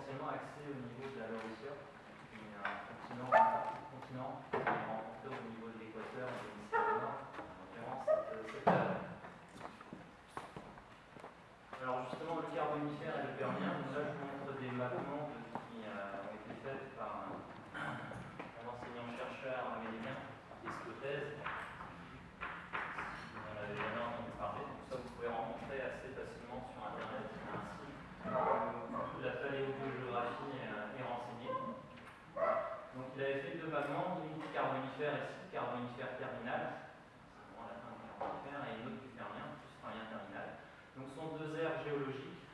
essentiellement axé au niveau de la Laurussia, qui est un continent, une partie du continent qui est rencontré au niveau de l'équateur et de l'hémisphère nord, en l'occurrence cette période. Alors justement, le Carbonifère et le Permien, donc là je vous montre des mappements qui ont été faits par un enseignant-chercheur américain, Escotez. Vous en avez jamais entendu parler, donc ça vous pouvez rencontrer assez facilement sur Internet. Il y a un site où la paléogéographie est renseignée. Donc il avait fait deux mappements, une du Carbonifère ici, Carbonifère terminal, c'est vraiment la fin du Carbonifère, et une autre du Permien, plus moyen terminal. Donc ce sont deux aires géologiques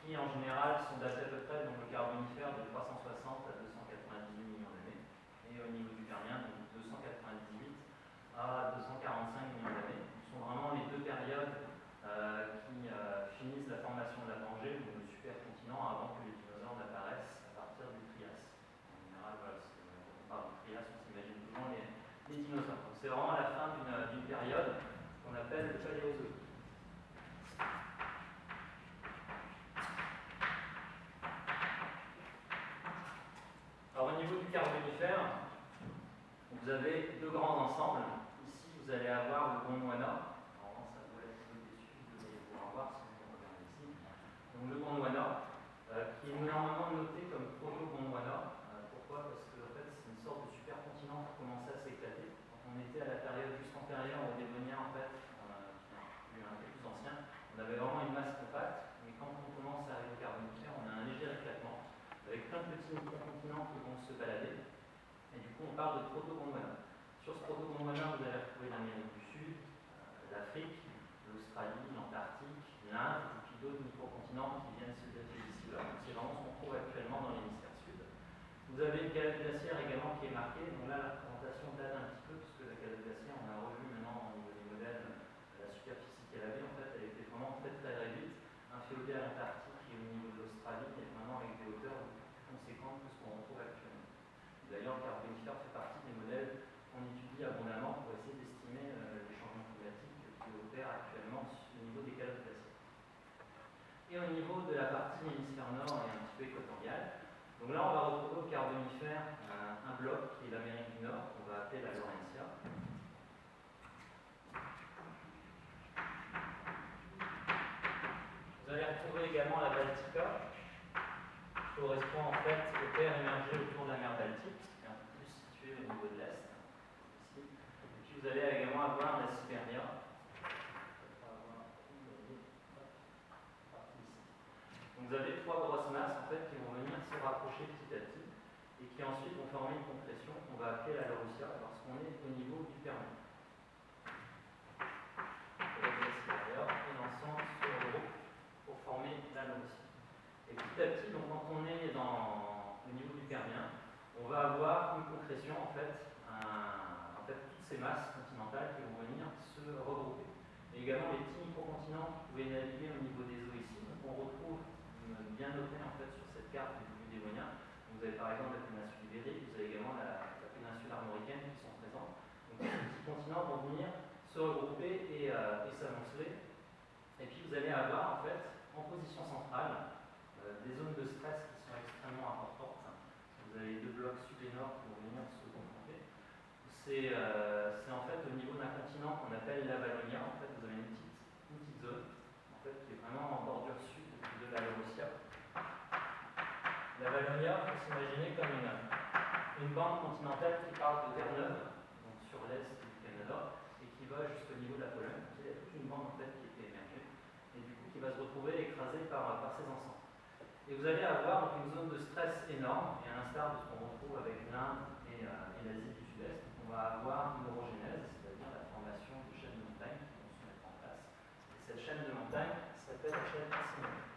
qui en général sont datées à peu près, donc le Carbonifère de 360 à 298 millions d'années, et au niveau du Permien, donc 298 à 245 millions d'années. Ce sont vraiment les deux périodes qui finissent la formation de la Pangée, donc le supercontinent, avant que les dinosaures n'apparaissent à partir du Trias. En général, voilà, quand on parle du Trias, on s'imagine toujours les dinosaures. Donc c'est vraiment la fin d'une période qu'on appelle le Paléozoïque. Alors au niveau du Carbonifère, vous avez deux grands ensembles. Ici, vous allez avoir le Gondwana. Normalement, ça doit être au-dessus, vous devez pouvoir voir si vous regardez ici. Donc le Gondwana, qui est normalement noté comme proto-Gondwana. Pourquoi? Parce que en fait, c'est une sorte de supercontinent qui commençait à s'éclater. On était à la période juste antérieure au Dévonien, en fait, qui est un peu plus ancien. On avait vraiment une masse compacte, mais quand on commence à arriver au Carbonifère, on a un léger éclatement, avec plein de petits microcontinents qui vont se balader. Et du coup, on parle de proto-Gondwana. Sur ce proto-Gondwana, vous allez retrouver l'Amérique du Sud, l'Afrique, l'Australie, l'Antarctique, l'Inde, et puis d'autres microcontinents qui viennent se greffer ici. Donc c'est vraiment ce qu'on trouve actuellement dans l'hémisphère sud. Vous avez une calotte glaciaire également qui est marquée. Donc là, la représentation date un petit peu, puisque la calotte glaciaire, on a revu maintenant au niveau des modèles la superficie qu'elle avait. En fait, elle était vraiment très très réduite, inféodée à l'Antarctique et au niveau de l'Australie, et vraiment avec des hauteurs plus conséquentes que ce qu'on retrouve actuellement. D'ailleurs, le Carbonifère fait partie des modèles qu'on étudie abondamment pour essayer d'estimer les changements climatiques qui opèrent actuellement au niveau des calottes glaciaires. Et au niveau de la partie hémisphère nord et un petit peu équatoriale, donc là on va retrouver au Carbonifère un bloc qui est l'Amérique du Nord, qu'on va appeler la Laurentia. Vous allez retrouver également la Baltica, qui correspond en fait aux terres émergées autour de la mer Baltique, qui est un peu plus située au niveau de l'Est, ici. Et puis vous allez également avoir la Sibéria. Donc vous avez trois grosses masses en fait, qui vont venir se rapprocher petit à petit et qui ensuite vont former une compression qu'on va appeler la Laurussia parce qu'on est au niveau du Permien. Avec la Sibéria et l'ensemble se regroupe pour former la Laurussia. Et petit à petit, donc, quand on est au niveau du Permien, on va avoir une concrétion en fait toutes ces masses continentales qui vont venir se regrouper. Et également les petits microcontinents qui pouvaient naviguer au niveau des eaux ici, donc on retrouve bien noté en fait sur cette carte du Dévonien. Vous avez par exemple la péninsule ibérique, vous avez également la péninsule armoricaine qui sont présents. Donc ces petits continents vont venir se regrouper et s'amonceler. Et puis vous allez avoir en fait en position centrale des zones de stress qui sont extrêmement importantes. Vous avez deux blocs sud et nord qui vont venir se confronter. C'est en fait au niveau d'un continent qu'on appelle la Valonia. En fait, vous avez une petite zone en fait, qui est vraiment en bordure sud de la Laurussia. La Valonia, il faut s'imaginer comme une bande continentale qui part de Terre-Neuve, donc sur l'est du Canada, et qui va jusqu'au niveau de la Pologne. Il y a toute une bande en fait, qui était émergée, et du coup qui va se retrouver écrasée par ces ensembles. Et vous allez avoir donc, une zone de stress énorme, et à l'instar de ce qu'on retrouve avec l'Inde et l'Asie du Sud-Est, on va avoir une orogénèse, c'est-à-dire la formation de chaînes de montagnes qui vont se mettre en place. Et cette chaîne de montagnes s'appelle la chaîne Assimilée.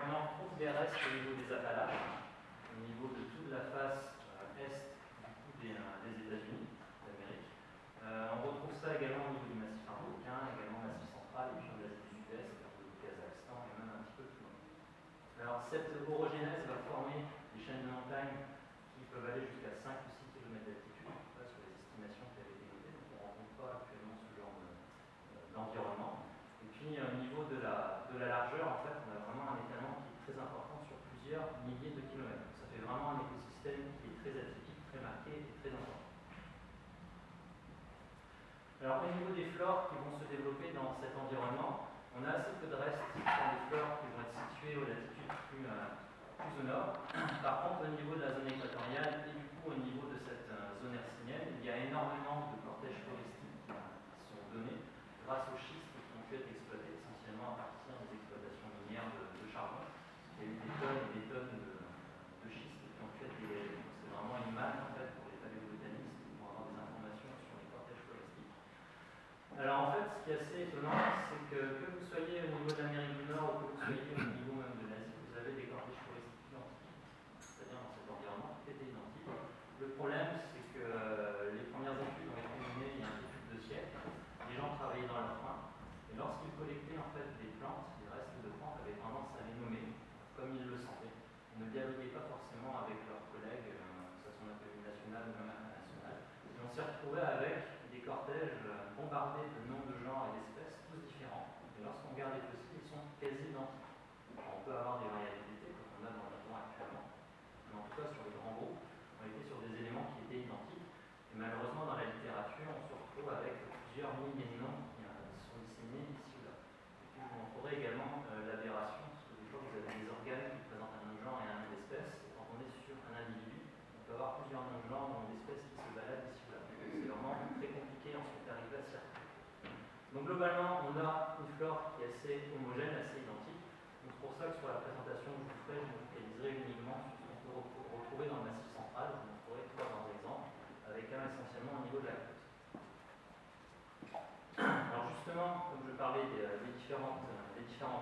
On en retrouve des restes au niveau des Appalaches, au niveau de toute la face est des États-Unis d'Amérique. On retrouve ça également au niveau du massif araucain, également au massif central, et puis en Asie du Sud-Est, au Kazakhstan et même un petit peu plus loin. Alors cette orogénèse va former des chaînes de montagnes qui peuvent aller jusqu'à 5 ou 6 km d'altitude, sur les estimations qui avaient été notées, donc on ne rencontre pas actuellement ce genre d'environnement. Et puis au niveau de la la largeur, en fait, on a vraiment un étalement qui est très important sur plusieurs milliers de kilomètres. Ça fait vraiment un écosystème qui est très atypique, très marqué et très important. Alors au niveau des flores qui vont se développer dans cet environnement, on a assez peu de restes sur des flores qui vont être situées aux latitudes plus au nord. Par contre, au niveau de la zone équatoriale et du coup au niveau de cette zone hercynienne, il y a énormément de cortèges forestiers qui sont donnés grâce aux schistes qui ont pu être exploités essentiellement à partir des exploitations minières de charbon. Il y a eu des tonnes et des tonnes de schistes qui ont pu être dégagés. C'est vraiment une manne en fait pour les paléobotanistes pour avoir des informations sur les cortèges forestiers. Alors en fait, ce qui est assez étonnant, c'est que vous soyez au niveau de l'Amérique du Nord ou que vous soyez au niveau même de l'Asie, vous avez des cortèges forestiers identiques. C'est-à-dire dans cet environnement, tout était identique. Le problème, c'est que les premières études ont été menées il y a un peu plus de 2 siècles. Les gens travaillaient dans leur coin. Et lorsqu'ils collectaient en fait des plantes, des restes de plantes avaient tendance à les nommer comme ils le sentaient. Ils ne dialoguaient pas forcément avec leurs collègues, que ce soit à l'échelle nationale ou même internationale. Et on s'est retrouvé avec des cortèges bombardés de noms de genres et d'espèces, tous différents. Et lorsqu'on regarde les fossiles, ils sont quasi identiques. Alors, on peut avoir des variabilités, comme on a dans le temps actuellement, mais en tout cas sur les grands groupes, on était sur des éléments qui étaient identiques. Et malheureusement, dans la littérature, on se retrouve avec plusieurs milliers de noms qui sont disséminés ici ou là. Et puis, je vous montrerai également l'aberration, parce que des fois, vous avez des organes qui présentent un nom de genre et un nom d'espèce. Et quand on est sur un individu, on peut avoir plusieurs noms de genre, noms d'espèces qui se baladent ici ou là. C'est vraiment très compliqué ensuite d'arriver à s'y retrouver. Donc globalement, on a une flore qui est assez homogène, assez identique. Donc c'est pour ça que sur la présentation que je vous ferai, je me focaliserai uniquement sur ce qu'on peut retrouver dans le massif central. Je vous montrerai 3 grands exemples, avec un essentiellement au niveau de la côte. Alors justement, comme je parlais des différents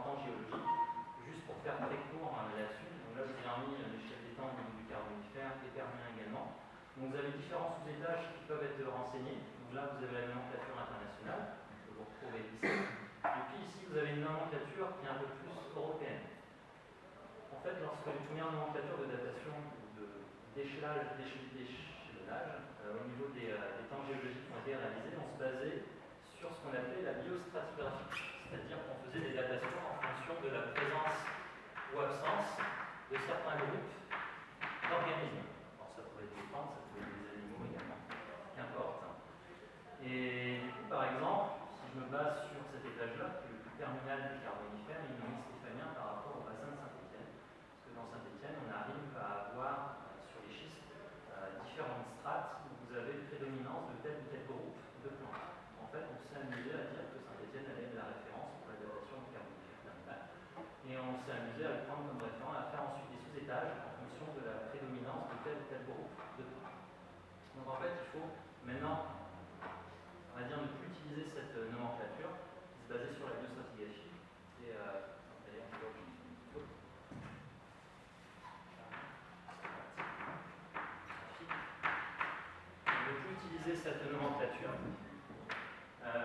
temps géologiques, juste pour faire très court là-dessus, donc là je vous ai remis l'échelle des temps au niveau du Carbonifère et Permien également. Donc vous avez différents sous-étages qui peuvent être renseignés. Donc là vous avez la nomenclature internationale, que vous retrouvez ici. Et puis ici vous avez une nomenclature qui est un peu plus européenne. En fait, lorsque les premières nomenclatures de datation ou d'échelonnage au niveau des temps géologiques ont été réalisées, on se basait sur ce qu'on appelait la biostratigraphie, c'est-à-dire qu'on faisait des datations en fonction de la présence ou absence de certains groupes d'organismes. Alors ça pouvait être des plantes, ça pouvait être des animaux également, qu'importe. Et du coup, par exemple, si je me base sur cet étage-là, qui est le plus terminal du Carbonifère, igno-stéphanien par rapport au bassin de Saint-Étienne, parce que dans Saint-Étienne, on arrive à avoir sur les schistes différentes strates où vous avez une prédominance de tel ou tel groupe de plantes. En fait, on s'est amusé à dire que Saint-Étienne allait de la référence pour la datation du Carbonifère terminal. Et on s'est amusé à le prendre comme référent, à faire ensuite des sous-étages en fonction de la prédominance de tel ou tel groupe de plantes. Donc en fait, il faut maintenant, on va dire, ne plus utiliser cette nomenclature qui se basait sur la biostratigraphie. Et d'ailleurs, ne plus utiliser cette nomenclature,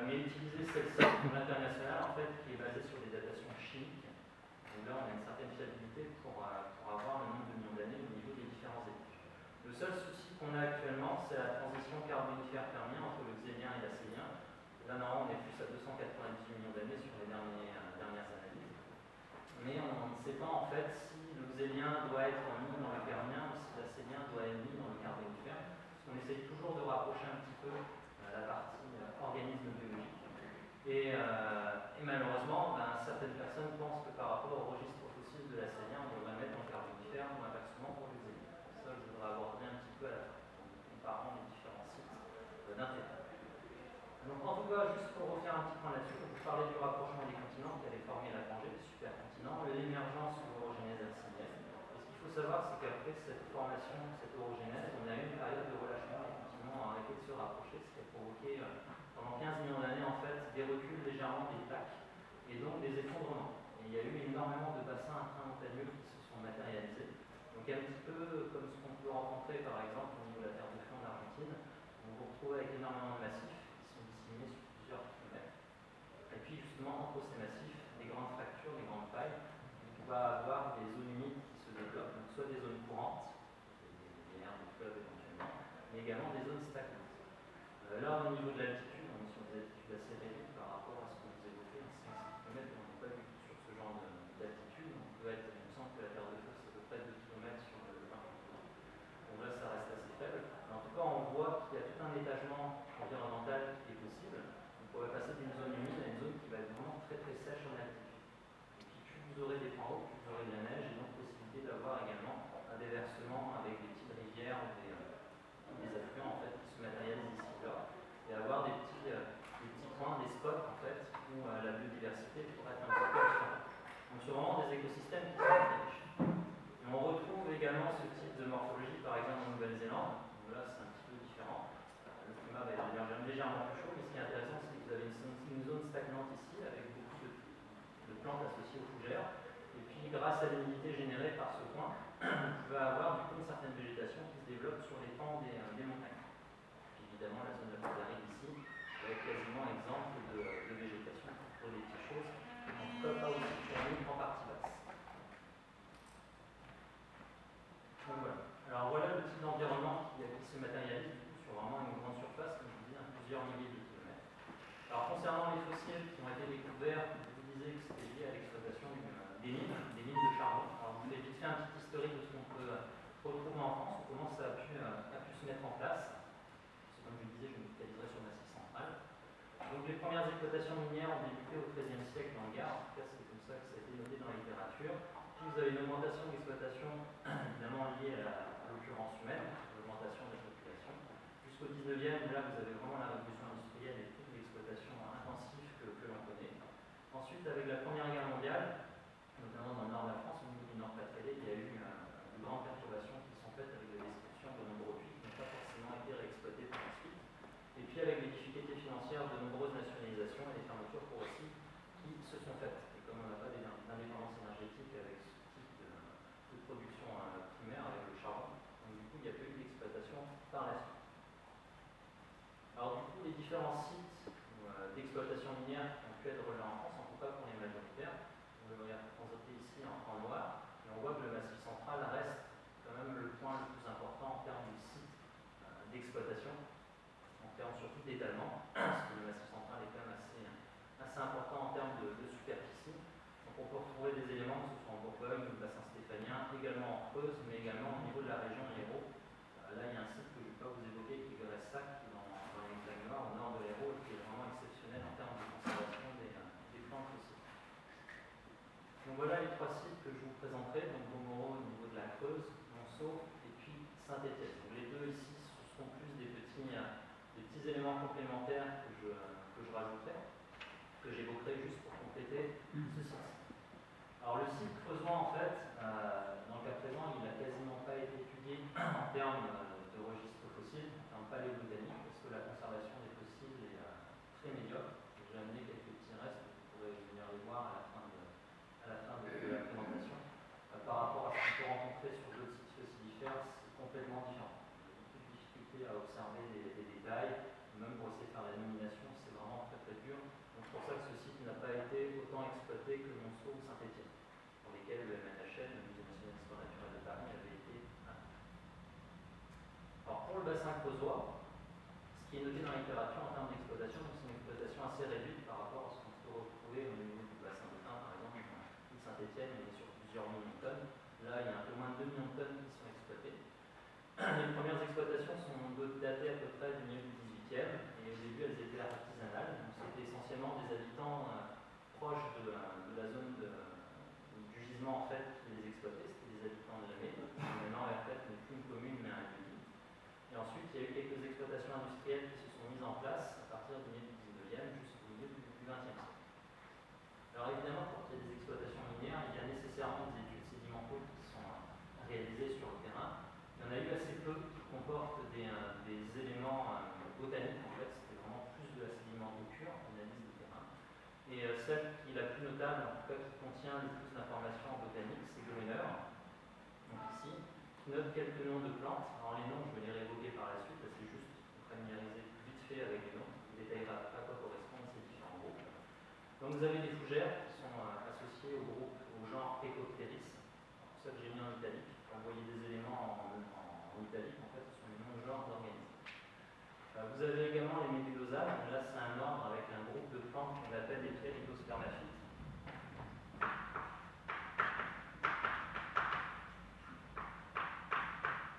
mais utiliser celle-ci pour l'international, en fait, qui est basée sur des datations chimiques. Donc là, on a une certaine fiabilité pour avoir le nombre de millions d'années au niveau des différents étages. Le seul souci qu'on a actuellement, c'est la transition Carbonifère-Permien entre le Xélien et l'Assénien. Là, normalement, on est plus à 298 millions d'années sur les dernières analyses. Mais on ne sait pas, en fait, si le Xélien doit être mis dans le Permien ou si l'Assénien doit être mis dans le Carbonifère. On essaye toujours de rapprocher un petit peu la partie organisme biologique. Et malheureusement, certaines personnes pensent que par rapport au registre fossile de l'Assénien, on devrait mettre en Carbonifère ou inversement pour le Xélien. Ça, je voudrais aborder un petit peu à la fin, en comparant les différents sites d'intérêt. Donc en tout cas, juste pour refaire un petit point là-dessus, je vous parlais du rapprochement des continents qui avait formé la plongée des supercontinents, l'émergence de l'orogénèse hercynienne. Et ce qu'il faut savoir, c'est qu'après cette formation, cette orogénèse, on a eu une période de relâchement, les continents ont arrêté de se rapprocher, ce qui a provoqué pendant 15 millions d'années en fait des reculs légèrement des plaques et donc des effondrements. Et il y a eu énormément de bassins intramontagneux qui se sont matérialisés. Donc un petit peu comme ce qu'on peut rencontrer par exemple au niveau de la terre de feu en Argentine, on vous retrouve avec énormément de massifs qui sont disséminés sur plusieurs kilomètres. Et puis justement entre ces massifs, des grandes fractures, des grandes failles, on va avoir des zones humides qui se développent, donc soit des zones courantes, des mers, des fleuves éventuellement, mais également des zones stagnantes. Là, au niveau de l'altitude, on est sur des altitudes assez réduites par rapport à ce que vous évoquez, 5 km, on n'est pas du tout sur ce genre vous aurez des points hauts, plus vous aurez de la neige, et donc possibilité d'avoir également un déversement avec des petites rivières ou des affluents en fait, qui se matérialisent ici et là, et avoir des petits points, des spots en fait, où la biodiversité pourrait être un petit peu différente. Donc c'est vraiment des écosystèmes qui sont très riches. Et on retrouve également ce type de morphologie par exemple en Nouvelle-Zélande, où là c'est un petit peu différent. Le climat va être légèrement plus chaud, mais ce qui est intéressant c'est que vous avez une zone stagnante ici avec beaucoup de plantes associées aux fougères. Et puis grâce à l'humidité générée par ce point, vous pouvez avoir du coup une certaine végétation qui se développe sur les pans des montagnes. Puis évidemment la zone la plus aride ici va être quasiment exemple de végétation pour des petites choses, en tout cas pas aussi fournies en partie basse. Donc voilà. Alors voilà le type d'environnement qui se matérialise du coup, sur vraiment une grande surface, comme je vous disais, à plusieurs milliers de kilomètres. Alors concernant les fossiles qui ont été découverts, je vous disais que c'était lié à l'exploitation des mines de charbon. Alors je vous fais vite fait un petit historique de ce qu'on peut retrouver en France, comment ça a pu se mettre en place. Comme je le disais, je me focaliserai sur le Massif central. Donc les premières exploitations minières ont débuté au XIIIe siècle dans le Gard, en tout cas c'est comme ça que ça a été noté dans la littérature. Puis vous avez une augmentation d'exploitation évidemment liée à l'occurrence humaine, l'augmentation de la population. Jusqu'au XIXe, là vous avez vraiment la révolution industrielle et toute l'exploitation intensive que l'on connaît. Ensuite, avec la Première Guerre mondiale, notamment dans le nord de la France, au niveau du Nord-Pas-de-Calais, il y a eu de grandes perturbations qui sont faites avec la destruction de nombreux puits qui n'ont pas forcément été réexploités par la suite. Et puis avec les difficultés financières de nombreuses nationalisations et des fermetures progressives qui se sont faites. Et comme on n'a pas d'indépendance énergétique avec ce type de production primaire, avec le charbon, donc du coup il n'y a pas eu d'exploitation par la suite. Alors du coup les différents sites d'exploitation minière qui ont pu être relevés en France, en tout cas pour les majoritaires, on le regarde présenté ici en noir, et on voit que le Massif central reste quand même le point le plus important en termes de site d'exploitation, en termes surtout d'étalement, parce que le Massif central est quand même assez important en termes de superficie. Donc on peut retrouver des éléments, que ce soit en Bourgogne ou le bassin stéphanien, également en Creuse, mais également au niveau de la région Hérault. Là il y a un site que je ne vais pas vous évoquer qui est Gressac, qui est dans les montagnes noires, au nord de l'Hérault, et qui est vraiment exceptionnel en termes de conservation des plantes aussi. Donc voilà les trois sites que je vous présenterai, donc Beaumoreau au niveau de la Creuse, Monceau et puis Saint-Étienne. Donc les deux ici ce seront plus des petits éléments complémentaires que je rajouterai, que j'évoquerai juste pour compléter ce site. Alors le site creusois en fait, dans le cas présent, il n'a quasiment pas été étudié en termes de registre fossile, en termes paléobotaniques, parce que la conservation des fossiles est très médiocre. J'ai amené quelques petits restes, vous pourrez venir les voir à la fin de la présentation. Par rapport à ce qu'on peut rencontrer sur d'autres sites fossilifères, c'est complètement différent. Il y a beaucoup de difficultés à observer des détails, même pour essayer de faire la nomination, c'est vraiment très très dur. Donc c'est pour ça que ce site n'a pas été autant exploité que Monceau ou Saint-Étienne, pour lesquels le MNHN, le Musée national d'histoire naturelle de Paris, avait été impliqué. Alors pour le bassin creusois, ce qui est noté dans la littérature en termes d'exploitation, c'est une exploitation assez réduite par rapport à ce qu'on peut retrouver au niveau du bassin de Tain, par exemple, ou Saint-Étienne, on est sur plusieurs millions de tonnes. Là, il y a un peu moins de 2 millions de tonnes qui sont exploitées. Les premières exploitations sont datées à peu près du milieu du XVIIIe, et au début elles étaient artisanales, donc c'était essentiellement des habitants proches de la zone du gisement en fait qui les exploitaient, c'était des habitants de la Mée. Maintenant en fait n'est plus une commune mais un lieu. Et ensuite il y a eu quelques exploitations industrielles qui se sont mises en place à partir du milieu du XIXe jusqu'au milieu du XXe siècle. Alors évidemment pour qu'il y ait des exploitations minières, il y a nécessairement des études sédimentaux qui sont réalisées sur le terrain. Il y en a eu assez peu qui comportent des éléments botaniques, en fait, c'était vraiment plus de la sédimentation, analyse de terrain. Et celle qui est la plus notable, en tout cas qui contient le plus d'informations botaniques, c'est Grüner, donc ici, qui note quelques noms de plantes. Alors les noms, je vais les réévoquer par la suite, c'est juste pour familiariser vite fait avec les noms, je ne détaillerai pas à quoi correspondent ces différents groupes. Donc vous avez des fougères qui sont associées au genre Echopteris, c'est pour ça que j'ai mis en italique. Quand vous voyez des éléments en italique, en fait, ce sont les noms de genres d'organismes. Vous avez également les médulosales, là c'est un ordre avec un groupe de plantes qu'on appelle les ptéridospermaphites.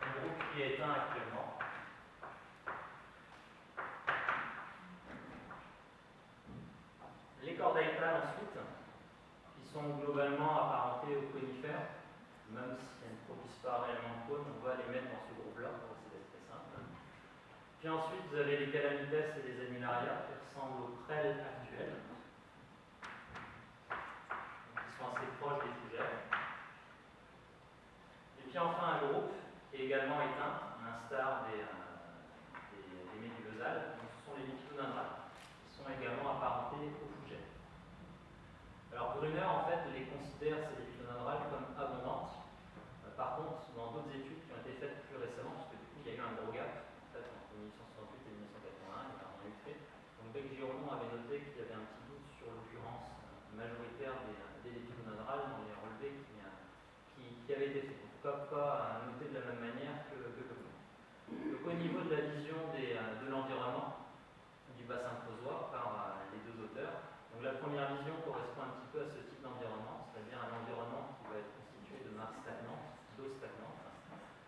Un groupe qui est éteint actuellement. Les chordaïtales ensuite, qui sont globalement principalement apparentés aux conifères, même si elles ne produisent pas réellement de cône, on va les mettre dans ce groupe-là pour essayer d'être très simple. Puis ensuite, vous avez les calamites et les annularia qui ressemblent aux prêles actuelles, qui sont assez proches des fougères. Et puis enfin un groupe qui est également éteint, à l'instar des médulosales, ce sont les lepidodendrales, qui sont également apparentés aux fougères. Alors Brunner en fait les considère ces lepidodendrales comme abondantes. Par contre, dans d'autres études qui ont été faites plus récemment, parce que du coup il y a eu un gros gap en fait, entre 1868 et 1981, il y a un eu fait. Donc Bec-Girodon avait noté qu'il y avait un petit doute sur l'occurrence majoritaire des lepidodendrales dans les relevés qui avaient été faits. En tout cas, pas noté de la même manière que Brunner. Donc au niveau de la vision de l'environnement du bassin creusois par les deux auteurs, donc la première vision correspond un petit peu à ce type d'environnement, c'est-à-dire un environnement qui va être constitué de masse stagnante, d'eau stagnante.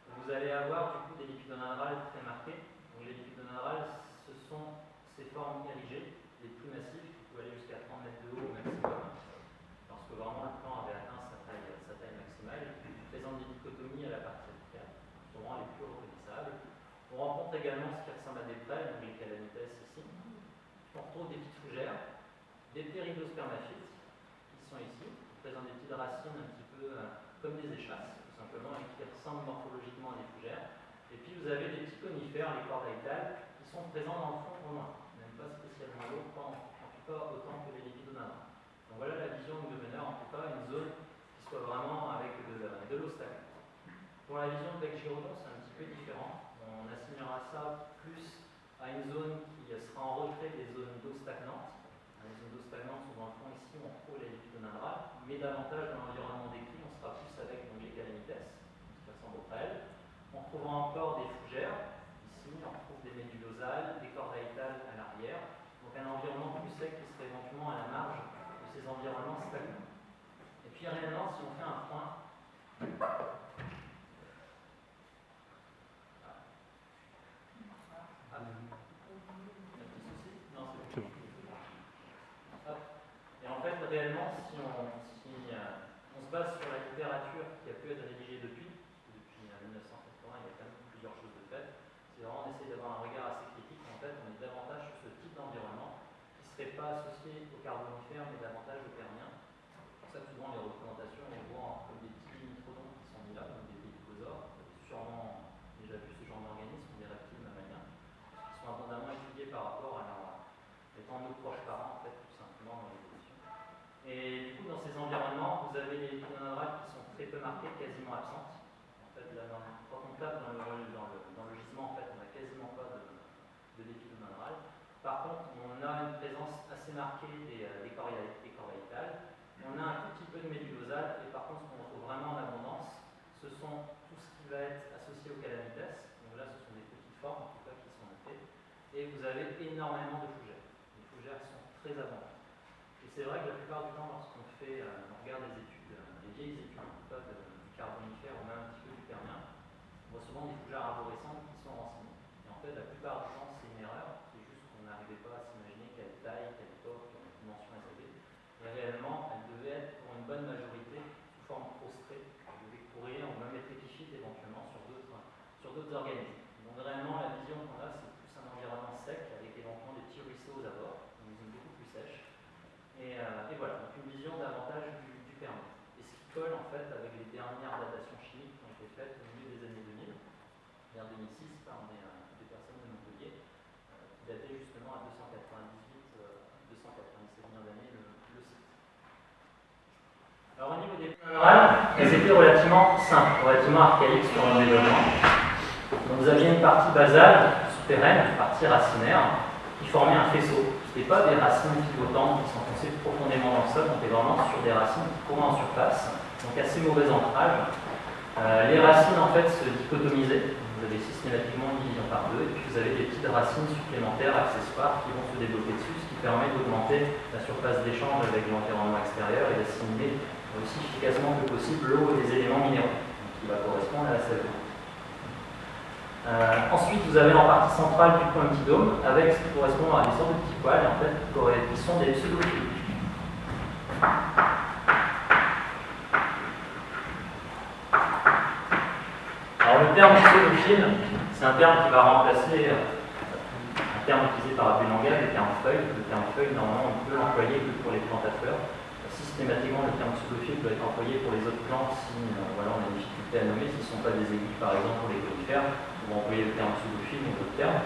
Vous allez avoir du coup des lepidodendrales très marquées. Donc les lepidodendrales, ce sont ces formes érigées, les plus massives, qui peuvent aller jusqu'à 30 mètres de haut au maximum, lorsque vraiment le plan avait atteint sa taille maximale, et qui présentent des dichotomies à la partie apicaire, souvent les plus reconnaissables. On rencontre également ce qui ressemble à des prêles, donc les calamites ici. On retrouve des petites fougères, des ptéridospermaphytes qui sont ici, qui présentent des petites racines un petit peu comme des échasses, tout simplement, et qui ressemblent morphologiquement à des fougères. Et puis vous avez des petits conifères, les cordaitales, qui sont présents dans le fond au loin, même pas spécialement lourds, en tout cas autant que les lepidodendrales. Donc voilà la vision de Brunner, en tout cas une zone qui soit vraiment avec de l'eau stagnante. Pour la vision de Bec-Girodon, c'est un petit peu différent. On assignera ça plus à une zone qui sera en retrait des zones d'eau stagnante. Les zones d'eau stagnante sont dans le fond ici, où on retrouve les lepidodendrales, mais davantage dans l'environnement décrit, on sera plus avec donc, les calamites, qui ressemblent aux prêles. On retrouvera encore des fougères, ici on retrouve des médulosales, des cordaitales à l'arrière, donc un environnement plus sec qui serait éventuellement à la marge de ces environnements stagnants. Et puis réellement, si on fait un point, réellement, si on se base sur la littérature qui a pu être rédigée depuis 1980, il y a quand même plusieurs choses de fait. C'est vraiment d'essayer d'avoir un regard assez critique. En fait, on est davantage sur ce type d'environnement qui ne serait pas associé au carbonifère, mais davantage au permien. Pour ça, souvent, les représentations, on voit comme des petits limitrodons qui sont mis là, comme des pédicosaures. Vous avez sûrement déjà vu ce genre d'organismes, des reptiles mammaliens, qui sont abondamment étudiés par rapport à leur étant nos proches parents, en fait, tout simplement dans l'évolution. Et du coup, dans ces environnements, vous avez les lepidodendrales qui sont très peu marquées, quasiment absentes. En fait, là, quand on tape dans le gisement, en fait, on n'a quasiment pas de lepidodendrales. Par contre, on a une présence assez marquée des cordaitales. On a un tout petit peu de médulosales, et par contre, ce qu'on retrouve vraiment en abondance, ce sont tout ce qui va être associé aux calamites. Donc là, ce sont des petites formes, en tout cas, qui sont notées. Et vous avez énormément de fougères. Les fougères sont très abondantes. Et c'est vrai que la plupart du temps, lorsqu'on regarde des études, des vieilles études, en tout cas de carbonifère ou même un petit peu du permien, on voit souvent des fougères arborescentes qui sont renseignées. Et en fait, la plupart du temps, c'est une erreur. C'est juste qu'on n'arrivait pas à s'imaginer quelle taille, quelle époque, quelle dimension elles avaient. Et réellement, elles devaient être, pour une bonne majorité, sous forme prostrée. Elles devaient courir ou même être épiphytes éventuellement sur d'autres organismes. Donc réellement, la vision qu'on a, c'est plus un environnement sec, avec éventuellement des petits ruisseaux aux abords, une zone beaucoup plus sèche. Et voilà, donc une vision davantage du permien. Et ce qui colle en fait avec les dernières datations chimiques qui ont été faites au milieu des années 2000, vers 2006, par des personnes de Montpellier, qui dataient justement à 297 millions d'années le site. Alors au niveau des minerales, elles étaient relativement simples, relativement archaïques sur leur développement. Donc vous aviez une partie basale, souterraine, une partie racinaire, qui formait un faisceau. Ce n'étaient pas des racines pivotantes qui s'enfonçaient profondément dans le sol, on était vraiment sur des racines qui couraient en surface, donc assez mauvais ancrage. Les racines en fait se dichotomisaient, vous avez systématiquement une division par deux, et puis vous avez des petites racines supplémentaires, accessoires, qui vont se développer dessus, ce qui permet d'augmenter la surface d'échange avec l'environnement extérieur et d'assimiler aussi efficacement que possible l'eau et les éléments minéraux, qui va correspondre à la sève. Ensuite, vous avez en partie centrale du point un petit dôme avec ce qui correspond à des sortes de petits poils en fait, qui sont des pseudophytes. terme pseudophile, c'est un terme qui va remplacer un terme utilisé par abus de langage, le terme feuille. Le terme feuille, normalement, on peut l'employer que pour les plantes à fleurs. Systématiquement, le terme pseudophile doit être employé pour les autres plantes si voilà, on a des difficultés à nommer, s'ils ne sont pas des aiguilles, par exemple, pour les conifères, on va employer le terme pseudophile ou d'autres termes.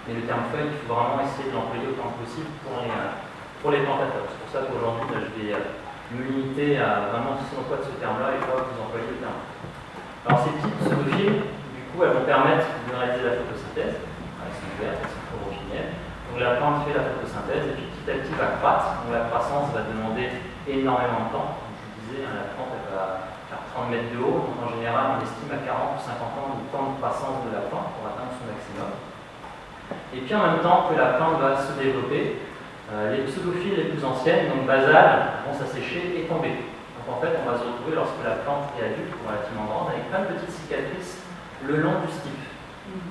Mais le terme feuille, il faut vraiment essayer de l'employer autant que possible pour les plantes à fleurs. C'est pour ça qu'aujourd'hui, je vais me limiter à vraiment selon quoi de ce terme-là et pas vous employer le terme. Alors, ces petites pseudophiles, du coup, elles vont permettre de réaliser la photosynthèse. Elles sont vertes, elles sont chlorophylliennes. Donc, la plante fait la photosynthèse et puis petit à petit va croître. Donc, la croissance va demander énormément de temps. Comme je vous disais, la plante elle va faire 30 mètres de haut. Donc, en général, on estime à 40 ou 50 ans le temps de croissance de la plante pour atteindre son maximum. Et puis, en même temps que la plante va se développer, les pseudophiles les plus anciennes, donc basales, vont s'assécher et tomber. Donc en fait, on va se retrouver lorsque la plante est adulte, relativement grande, avec plein de petites cicatrices le long du stipe.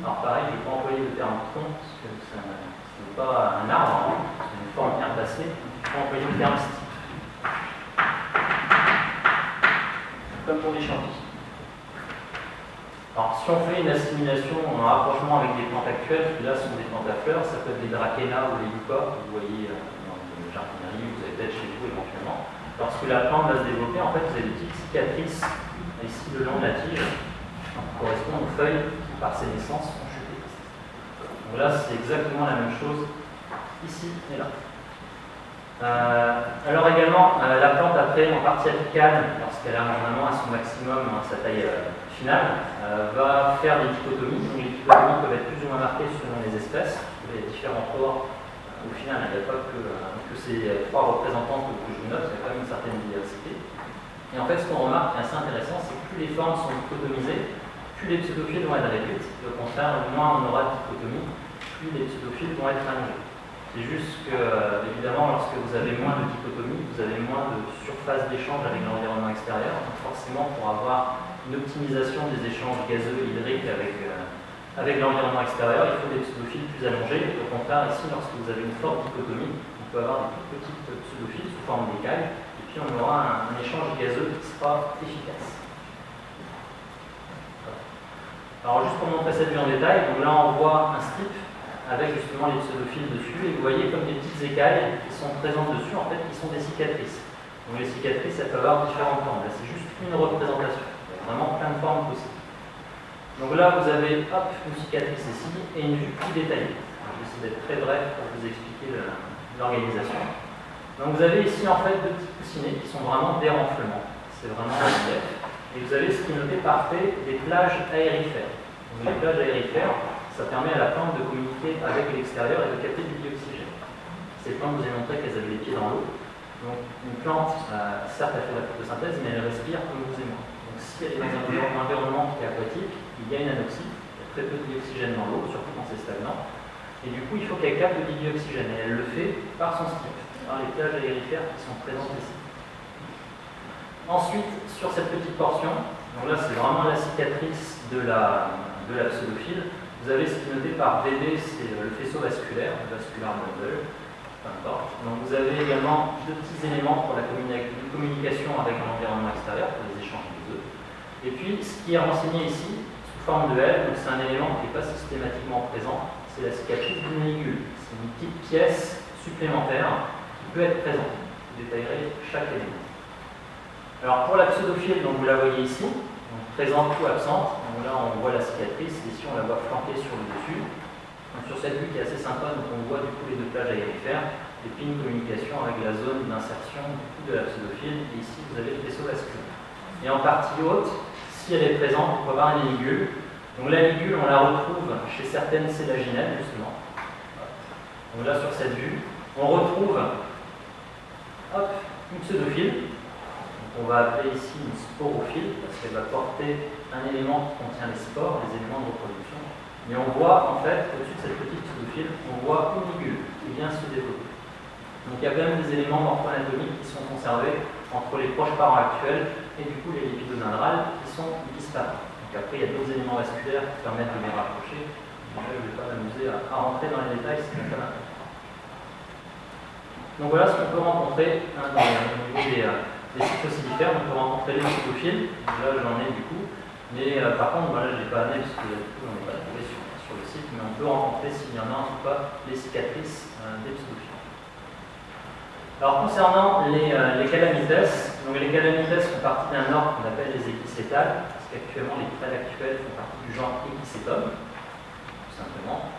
Alors pareil, je ne vais pas employer le terme tronc, parce que ce n'est pas un arbre, c'est une forme herbacée, donc il faut employer le terme stipe. Comme pour les champis. Alors si on fait une assimilation en rapprochement avec des plantes actuelles, qui là sont des plantes à fleurs, ça peut être des drachénas ou les yuccas, que vous voyez dans les jardineries, vous avez peut-être chez vous éventuellement. Lorsque la plante va se développer, en fait, vous avez des petites cicatrices ici le long de la tige qui correspondent aux feuilles qui, par ses naissances, sont chutées. Donc là, c'est exactement la même chose ici et là. Alors également, la plante après, en partie apicale, lorsqu'elle arrive vraiment à son maximum, sa taille finale, va faire des dichotomies. Donc les dichotomies peuvent être plus ou moins marquées selon les espèces. Il y a différents corps. Au final, il n'y a pas que ces trois représentants que je vous note, il y a quand même une certaine diversité. Et en fait, ce qu'on remarque qui est assez intéressant, c'est que plus les formes sont dichotomisées, plus les pseudophiles vont être réduites. Au contraire, moins on aura de dichotomie, plus les pseudophiles vont être allongés. C'est juste que, évidemment, lorsque vous avez moins de dichotomie, vous avez moins de surface d'échange avec l'environnement extérieur. Donc forcément, pour avoir une optimisation des échanges gazeux et hydriques avec l'environnement extérieur, il faut des pseudophiles plus allongés. Au contraire, ici, lorsque vous avez une forte dichotomie, on peut avoir des toutes petites pseudophiles sous forme d'écailles, et puis on aura un échange gazeux qui sera efficace. Alors juste pour montrer cette vue en détail, donc là on voit un strip avec justement les pseudophiles dessus, et vous voyez comme des petites écailles qui sont présentes dessus, en fait, qui sont des cicatrices. Donc les cicatrices, elles peuvent avoir différentes formes. Là, c'est juste une représentation. Il y a vraiment plein de formes possibles. Donc là, vous avez une cicatrice ici et une vue plus détaillée. Je vais essayer d'être très bref pour vous expliquer l'organisation. Donc vous avez ici en fait deux petits coussinets qui sont vraiment des renflements. C'est vraiment un relief. Et vous avez ce qui est noté par T, des plages aérifères. Donc les plages aérifères, ça permet à la plante de communiquer avec l'extérieur et de capter du dioxygène. Ces plantes, vous avez montré qu'elles avaient les pieds dans l'eau. Donc une plante, certes, elle fait la photosynthèse, mais elle respire comme vous et moi. Donc si elle est dans un environnement qui est aquatique, il y a une anoxie, il y a très peu de dioxygène dans l'eau, surtout quand c'est stagnant. Et du coup, il faut qu'elle capte du dioxygène. Et elle le fait par son strip, par les plages aérifères qui sont présentes ici. Ensuite, sur cette petite portion, donc là c'est vraiment la cicatrice de la pseudophile. Vous avez ce qui est noté par VD, c'est le faisceau vasculaire, le vascular bundle, peu importe. Donc vous avez également deux petits éléments pour la communication avec l'environnement extérieur, pour les échanges des œufs. Et puis ce qui est renseigné ici, sous forme de L, donc c'est un élément qui n'est pas systématiquement présent, c'est la cicatrice d'une ligule. C'est une petite pièce supplémentaire qui peut être présente. Je détaillerai chaque élément. Alors pour la pseudophile, donc vous la voyez ici, donc présente ou absente. Donc là on voit la cicatrice, ici on la voit flanquée sur le dessus. Donc sur cette vue qui est assez sympa, donc on voit du coup les deux plages aérifères et puis une communication avec la zone d'insertion de la pseudophile. Et ici vous avez le faisceau vasculaire. Et en partie haute, si elle est présente, on peut avoir une ligule. Donc la ligule, on la retrouve chez certaines sélaginelles justement. Donc là sur cette vue, on retrouve une pseudophile. On va appeler ici une sporophile parce qu'elle va porter un élément qui contient les spores, les éléments de reproduction. Mais on voit en fait, au-dessus de cette petite pseudophile, on voit une ligule qui vient se développer. Donc il y a quand même des éléments morpho-anatomiques qui sont conservés entre les proches parents actuels et du coup les lipidodendrales qui sont disparus. Donc après il y a d'autres éléments vasculaires qui permettent de les rapprocher. Je ne vais pas m'amuser à rentrer dans les détails, c'est très important. Donc voilà ce qu'on peut rencontrer au niveau des cyclosilifères. On peut rencontrer les pseudophiles. Là j'en ai du coup. Mais par contre, voilà, je ne l'ai pas amené parce que on n'est pas trouvé sur le site, mais on peut rencontrer, s'il y en a en tout cas, les cicatrices des pseudophiles. Alors concernant les calamites, donc les calamites font partie d'un ordre qu'on appelle les équicétales, parce qu'actuellement les prêles actuels font partie du genre Equicétum, tout simplement.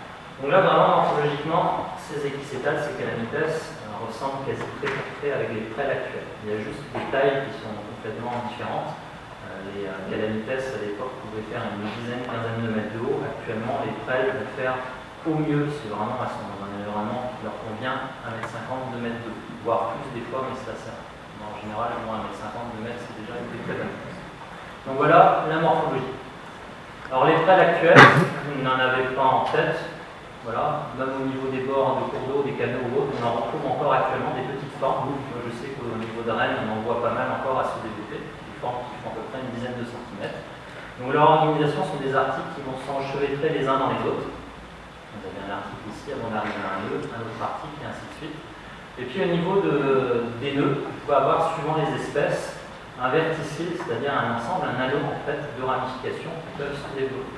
Donc là vraiment morphologiquement, ces équicétales, ces calamites ressemblent quasi très pour très avec les prêles actuels. Il y a juste des tailles qui sont complètement différentes. Les calamites à l'époque pouvaient faire une dizaine, quinzaine de mètres de haut. Actuellement, les prêles vont faire au mieux, c'est vraiment à son environnement qui leur convient, 1m50, 2 mètres de haut, voire plus des fois, mais c'est assez rare. En général, moins 1m50, 2 mètres, c'est déjà une très bonne chose. Donc voilà la morphologie. Alors les prêles actuels, vous n'en avez pas en tête. Voilà, même au niveau des bords de cours d'eau, des canaux ou autres, on en retrouve encore actuellement des petites formes. Moi, je sais qu'au niveau de Rennes, on en voit pas mal encore à se développer, des formes qui font à peu près une dizaine de centimètres. Donc leur organisation sont des articles qui vont s'enchevêtrer les uns dans les autres. Vous avez un article ici avant d'arriver à un nœud, un autre article et ainsi de suite. Et puis au niveau des nœuds, vous pouvez avoir, suivant les espèces, un verticille, c'est-à-dire un ensemble, un anneau en fait, de ramifications qui peuvent se développer.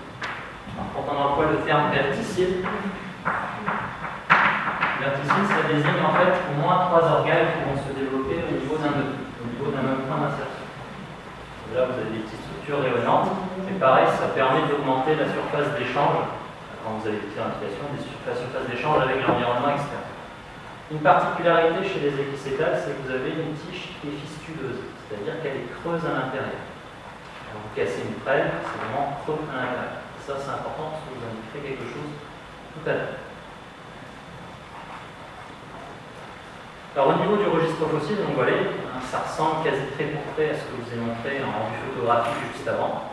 Quand on emploie le terme verticille, ça désigne en fait au moins 3 organes qui vont se développer au niveau d'un nœud, au niveau d'un même point d'insertion. Là, vous avez des petites structures rayonnantes, et pareil, ça permet d'augmenter la surface d'échange, quand vous avez des petites ramifications, la surface d'échange avec l'environnement externe. Une particularité chez les équicétales, c'est que vous avez une tige qui est fistuleuse, c'est-à-dire qu'elle est creuse à l'intérieur. Quand vous cassez une prêle, c'est vraiment creux à l'intérieur. Ça, c'est important parce que vous indiquerez quelque chose tout à l'heure. Alors, au niveau du registre fossile, donc voilà, ça ressemble quasi très pour près à ce que je vous ai montré en vue photographique juste avant.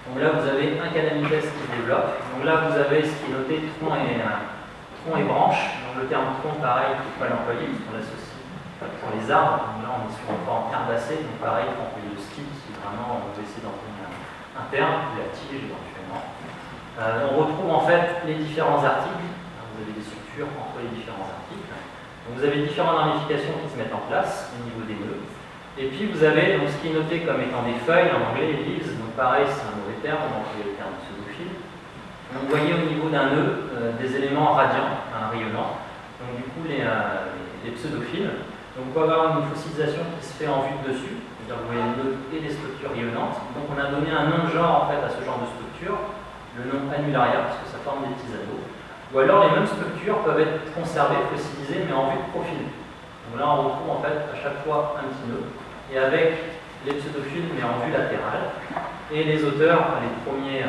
Donc là, vous avez un calamites qui se développe. Donc là, vous avez ce qui est noté tronc et branche. Donc le terme tronc, pareil, il ne faut pas l'employer parce qu'on l'associe pour les arbres. Donc là, on est sur un forme herbacée. Donc pareil, il faut employer le style si vraiment on veut essayer d'employer un terme, ou la tige éventuellement. On retrouve en fait les différents articles. Vous avez des structures entre les différents articles. Donc vous avez différentes ramifications qui se mettent en place au niveau des nœuds. Et puis vous avez donc, ce qui est noté comme étant des feuilles, en anglais les leaves. Donc pareil, c'est un mauvais terme, on emploie le terme pseudophile. Donc vous voyez au niveau d'un nœud des éléments radiants, rayonnants. Donc du coup les pseudophiles. Donc vous pouvez avoir une fossilisation qui se fait en vue de dessus. C'est-à-dire vous voyez le nœud et des structures rayonnantes. Donc on a donné un nom de genre en fait à ce genre de structure, le nom annularia, parce que ça forme des petits anneaux. Ou alors les mêmes structures peuvent être conservées, fossilisées, mais en vue de profil. Donc là on retrouve en fait à chaque fois un petit nœud, et avec les pseudophiles, mais en vue latérale. Et les auteurs, les premiers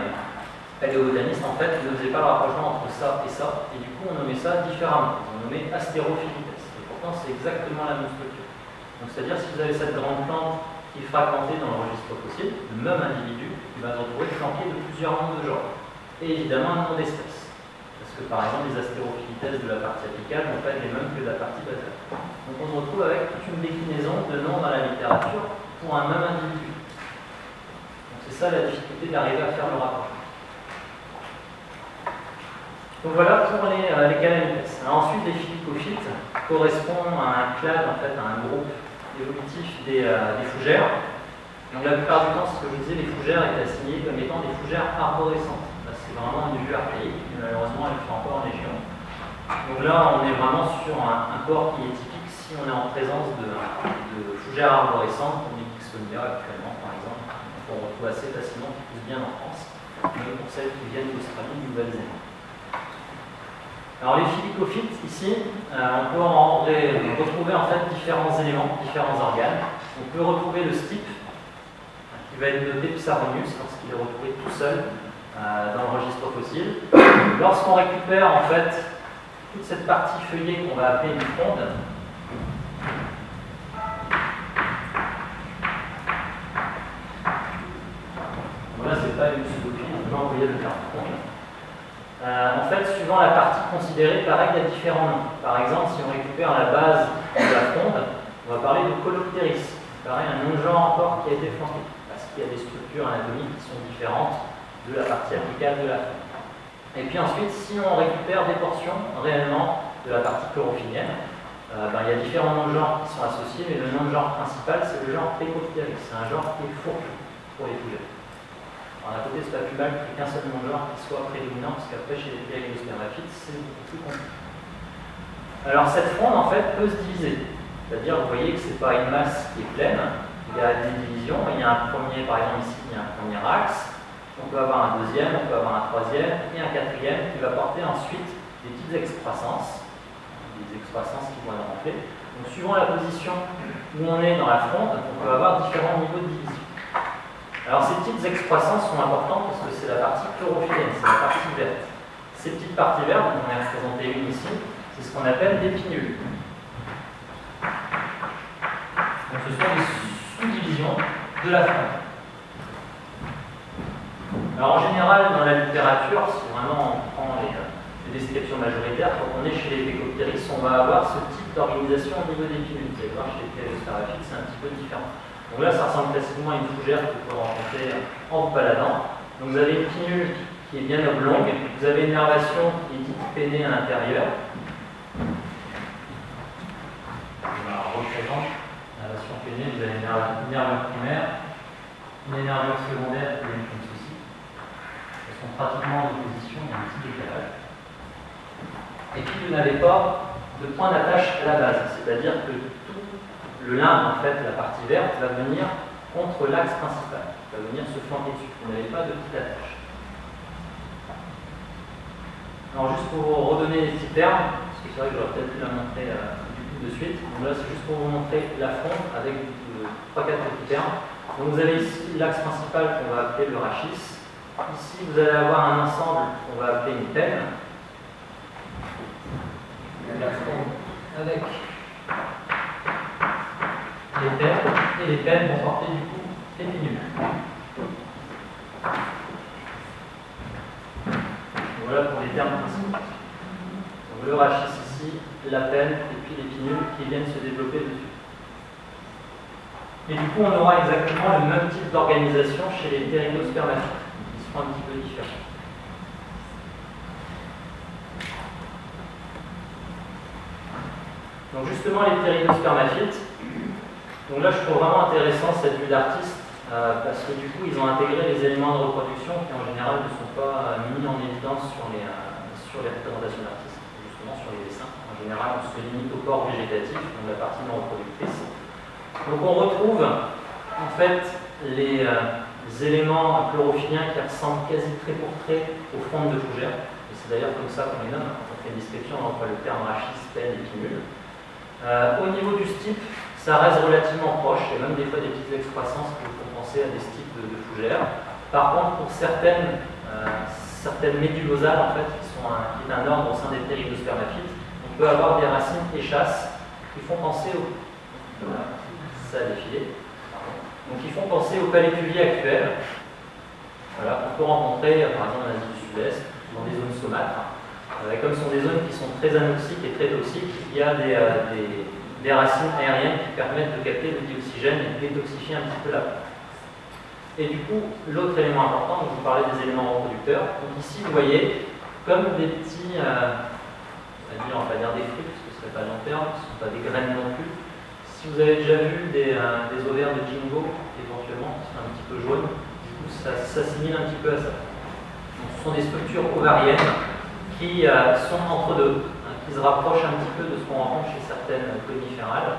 paléobotanistes, en fait, ne faisaient pas le rapprochement entre ça, et du coup on nommait ça différemment. Ils ont nommé astérophilites. Et pourtant c'est exactement la même structure. Donc c'est-à-dire si vous avez cette grande plante qui est fragmentée dans le registre fossile, le même individu, il va se retrouver flanqué de plusieurs noms de genres. Et évidemment un nom d'espèce. Parce que par exemple les astérophilites de la partie apicale vont pas être les mêmes que de la partie basale. Donc on se retrouve avec toute une déclinaison de noms dans la littérature pour un même individu. Donc c'est ça la difficulté d'arriver à faire le rapport. Donc voilà pour les calamites. Ensuite, les phyllicophytes correspondent à un clade, en fait, à un groupe évolutif des fougères. Donc la plupart du temps, ce que je disais, les fougères étaient assignées comme étant des fougères arborescentes. C'est vraiment une vue archaïque, mais malheureusement elle fait encore en légion. Donc là, on est vraiment sur un corps qui est typique si on est en présence de fougères arborescentes, comme les Kixonia actuellement par exemple, qu'on retrouve assez facilement, qui poussent bien en France, même pour celles qui viennent d'Australie ou de Nouvelle-Zélande. Alors les phyllicophytes, ici, on peut en retrouver en fait différents éléments, différents organes. On peut retrouver le stipe, qui va être noté Psaronius lorsqu'il est retrouvé tout seul dans le registre fossile. Lorsqu'on récupère en fait toute cette partie feuillée qu'on va appeler une fronde, voilà, c'est pas une pseudophyte, on peut envoyer le terme fronde. En fait, suivant la partie considérée, pareil, il y a différents noms. Par exemple, si on récupère la base de la fronde, on va parler de Colopteris. Pareil, un nom de genre encore qui a été flanqué, parce qu'il y a des structures anatomiques qui sont différentes de la partie apicale de la fronde. Et puis ensuite, si on récupère des portions réellement de la partie chlorophyllène, il y a différents noms de genre qui sont associés, mais le nom de genre principal, c'est le genre Plecopteris. C'est un genre qui est fourchu pour les fougères. Alors, d'un côté, c'est pas plus mal qu'il n'y ait qu'un seul non-genre qui soit prédominant, parce qu'après, chez les ptéridospermaphites, c'est beaucoup plus compliqué. Alors, cette fronde, en fait, peut se diviser. C'est-à-dire, vous voyez que ce n'est pas une masse qui est pleine, il y a des divisions. Il y a un premier, par exemple, ici, il y a un premier axe. On peut avoir un deuxième, on peut avoir un troisième et un quatrième qui va porter ensuite des petites excroissances, qui vont être renflées. Donc, suivant la position où on est dans la fronde, on peut avoir différents niveaux de division. Alors, ces petites excroissances sont importantes parce que c'est la partie chlorophyllène, c'est la partie verte. Ces petites parties vertes, on en a représenté une ici, c'est ce qu'on appelle des pinules. Donc, ce sont des sous-divisions de la fronde. Alors en général, dans la littérature, si vraiment on prend les descriptions majoritaires, quand on est chez les Phécopteris, on va avoir ce type d'organisation au niveau des pinules. Vous allez voir, chez les Ptéridospermaphites, c'est un petit peu différent. Donc là, ça ressemble classiquement à une fougère que vous pouvez rencontrer en vous baladant. Donc vous avez une pinule qui est bien oblongue, vous avez une nervation qui est dite pénée à l'intérieur. On représente la nervation pénée, vous avez une nervure primaire, une nervure secondaire qui est comme ceci. Elles sont pratiquement en opposition, il y a un petit décalage. Et puis vous n'avez pas de point d'attache à la base, c'est-à-dire que tout le limbe, en fait, la partie verte, va venir contre l'axe principal, va venir se flanquer dessus. Vous n'avez pas de petite attache. Alors juste pour vous redonner les petits termes, parce que c'est vrai que j'aurais peut-être pu la montrer du coup de suite. Donc là c'est juste pour vous montrer la fronde avec 3-4 petits termes. Donc vous avez ici l'axe principal qu'on va appeler le rachis. Ici vous allez avoir un ensemble qu'on va appeler une penne. La fronde avec les pennes, et les pennes vont porter du coup les pinules. Voilà pour les termes principaux. Donc le rachis ici, la penne et puis les pinules qui viennent se développer dessus. Et du coup, on aura exactement le même type d'organisation chez les ptéridospermaphites, qui seront un petit peu différents. Donc justement, les ptéridospermaphites, donc là je trouve vraiment intéressant cette vue d'artiste, parce que du coup, ils ont intégré les éléments de reproduction qui en général ne sont pas mis en évidence sur les représentations d'artistes, justement sur les dessins. En général, on se limite au corps végétatif, donc la partie non reproductrice. Donc on retrouve en fait les éléments chlorophylliens qui ressemblent quasi trait pour trait aux frondes de fougères. Et c'est d'ailleurs comme ça qu'on les nomme. Quand on fait une description, on emploie le terme rachis, penne et pinule. Au niveau du stipe, ça reste relativement proche. Il y a même des fois des petites excroissances qui font penser à des stipes de fougères. Par contre, pour certaines médulosales, en fait, qui est un ordre au sein des ptéridospermaphites, on peut avoir des racines échasses qui font penser au... ça a défilé. Donc, qui font penser au palétuvier actuel. Voilà, qu'on peut rencontrer, par exemple, en Asie du Sud-Est, dans des zones saumâtres. Comme ce sont des zones qui sont très anoxiques et très toxiques, il y a des racines aériennes qui permettent de capter le dioxygène et de détoxifier un petit peu la plante. Et du coup, l'autre élément important, donc je vous parlais des éléments reproducteurs. Donc ici, vous voyez, comme des petits, on va dire des fruits, parce que ce ne serait pas long terme, ce ne sont pas des graines non plus. Si vous avez déjà vu des ovaires de Jingo, éventuellement, qui sont un petit peu jaunes, du coup, ça s'assimile un petit peu à ça. Donc, ce sont des structures ovariennes qui sont entre deux, qui se rapprochent un petit peu de ce qu'on rencontre chez certaines coniférales,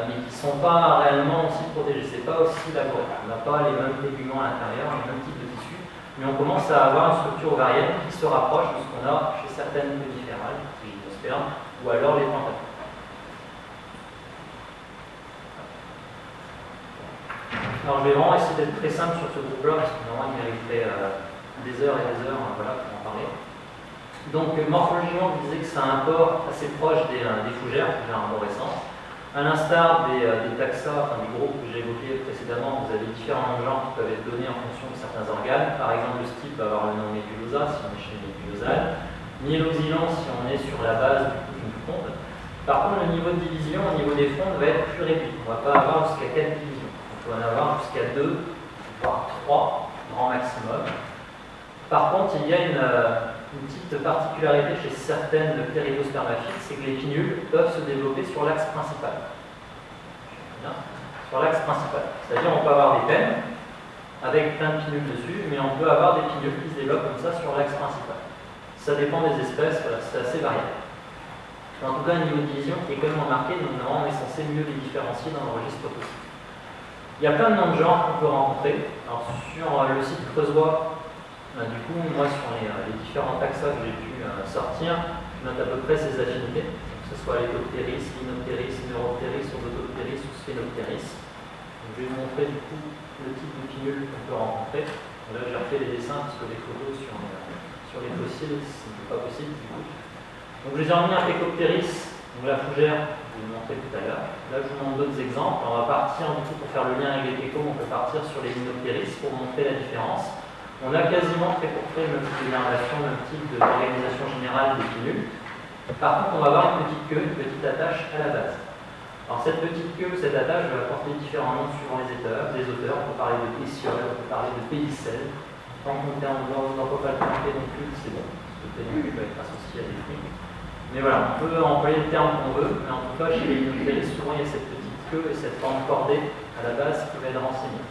mais qui ne sont pas réellement aussi protégées. Ce n'est pas aussi laborieux. On n'a pas les mêmes téguments à l'intérieur, les mêmes types de tissus, mais on commence à avoir une structure ovarienne qui se rapproche de ce qu'on a chez certaines coniférales, les gymnospermes, ou alors les tentacules. Alors je vais vraiment essayer d'être très simple sur ce groupe-là, parce que normalement il mériterait des heures et des heures pour en parler. Donc morphologiquement, je disais que c'est un port assez proche des fougères arborescentes. À l'instar des taxa, enfin des groupes que j'ai évoqués précédemment, vous avez différents genres qui peuvent être donnés en fonction de certains organes. Par exemple, le stipe va avoir le nom médulosa si on est chez les médulosales. Myeloxylon si on est sur la base d'une fronde. Par contre, le niveau de division au niveau des frondes va être plus réduit. On ne va pas avoir jusqu'à 4 divisions. On peut en avoir jusqu'à 2, voire 3, grand maximum. Par contre, il y a une petite particularité chez certaines ptéridospermaphites, c'est que les pinules peuvent se développer sur l'axe principal. Bien. Sur l'axe principal. C'est-à-dire on peut avoir des pennes avec plein de pinules dessus, mais on peut avoir des pinules qui se développent comme ça sur l'axe principal. Ça dépend des espèces, voilà, c'est assez variable. En tout cas, un niveau de division qui est quand même marqué, donc normalement on est censé mieux les différencier dans le registre possible. Il y a plein de noms de genres qu'on peut rencontrer. Alors sur le site creusois, du coup, moi sur les différents taxa que j'ai pu sortir, je note à peu près ces affinités, que ce soit Leptopteris, Linopteris, Neuropteris, Odontopteris ou Sphenopteris. Je vais vous montrer du coup le type de pinule qu'on peut rencontrer. Là, j'ai refait les dessins parce que les photos sur les fossiles, ce n'est pas possible du coup. Donc, je les ai emmenés à Pecopteris, donc la fougère, je vais vous montrer tout à l'heure. Là, je vous montre d'autres exemples. On va partir du coup pour faire le lien avec les Pecos, on peut partir sur les Linopteris pour montrer la différence. On a quasiment très pour près le même type de génération, le même type d'organisation générale des pinules. Par contre, on va avoir une petite queue, une petite attache à la base. Alors cette petite queue, cette attache va porter différents noms suivant les auteurs. On peut parler de pétiole, on peut parler de pédicelle. Tant qu'on n'en peut pas le tromper non plus, c'est bon. Parce que le pédicule va être associé à des fruits. Mais voilà, on peut employer le terme qu'on veut, mais en tout cas chez les Linopteris, souvent il y a cette petite queue et cette forme cordée à la base qui va être renseignée.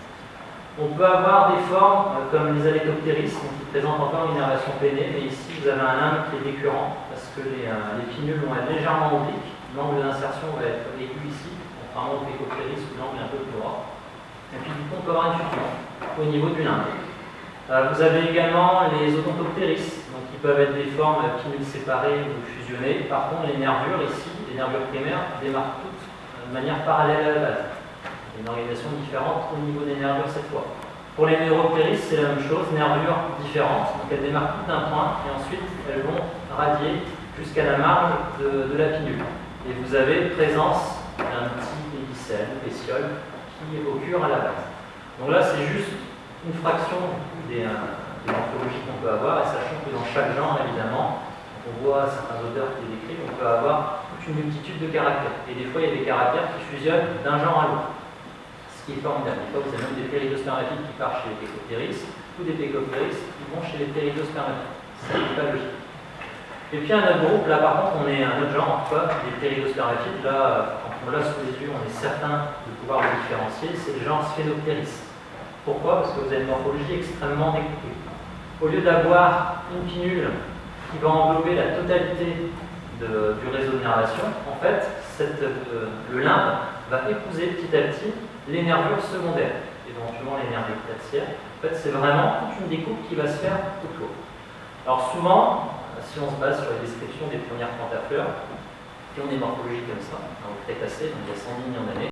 On peut avoir des formes comme les Aletopteris, qui présentent encore une innervation pénée, mais ici vous avez un limbe qui est décurrent parce que les pinules vont être légèrement obliques. L'angle d'insertion va être aigu ici, contrairement au Pecopteris où l'angle est un peu plus droit. Et puis du coup, on peut avoir une fusion au niveau du limbe. Vous avez également les Odontopteris, donc qui peuvent être des formes pinules séparées ou fusionnées. Par contre, les nervures ici, les nervures primaires, démarquent toutes de manière parallèle à la base. Une organisation différente au niveau des nervures cette fois. Pour les Neuropteris, c'est la même chose, nervures différentes, donc elles démarquent tout un point et ensuite elles vont radier jusqu'à la marge de la pinule. Et vous avez présence d'un petit pédicelle, pétiole, qui occure à la base. Donc là, c'est juste une fraction des morphologies qu'on peut avoir, et sachant que dans chaque genre, évidemment, on voit certains auteurs qui les décrivent, on peut avoir toute une multitude de caractères. Et des fois, il y a des caractères qui fusionnent d'un genre à l'autre. Ce qui est formidable. Des fois, vous avez même des péridospermatides qui partent chez les Pecopteris, ou des Pecopteris qui vont chez les péridospermatides. Ça n'est pas logique. Et puis un autre groupe, là par contre on est un autre genre, en tout cas, des péridospermatides, là quand on l'a sous les yeux, on est certain de pouvoir le différencier, c'est le genre Sphenopteris. Pourquoi? Parce que vous avez une morphologie extrêmement découpée. Au lieu d'avoir une pinule qui va englober la totalité du réseau de nervation, en fait, le limbe va épouser petit à petit les nervures secondaires, éventuellement les nervures tertiaires. En fait, c'est vraiment toute une découpe qui va se faire autour. Alors souvent, si on se base sur les descriptions des premières plantes à fleurs, qui ont des morphologies comme ça, dans le Crétacé, donc il y a 110 millions d'années,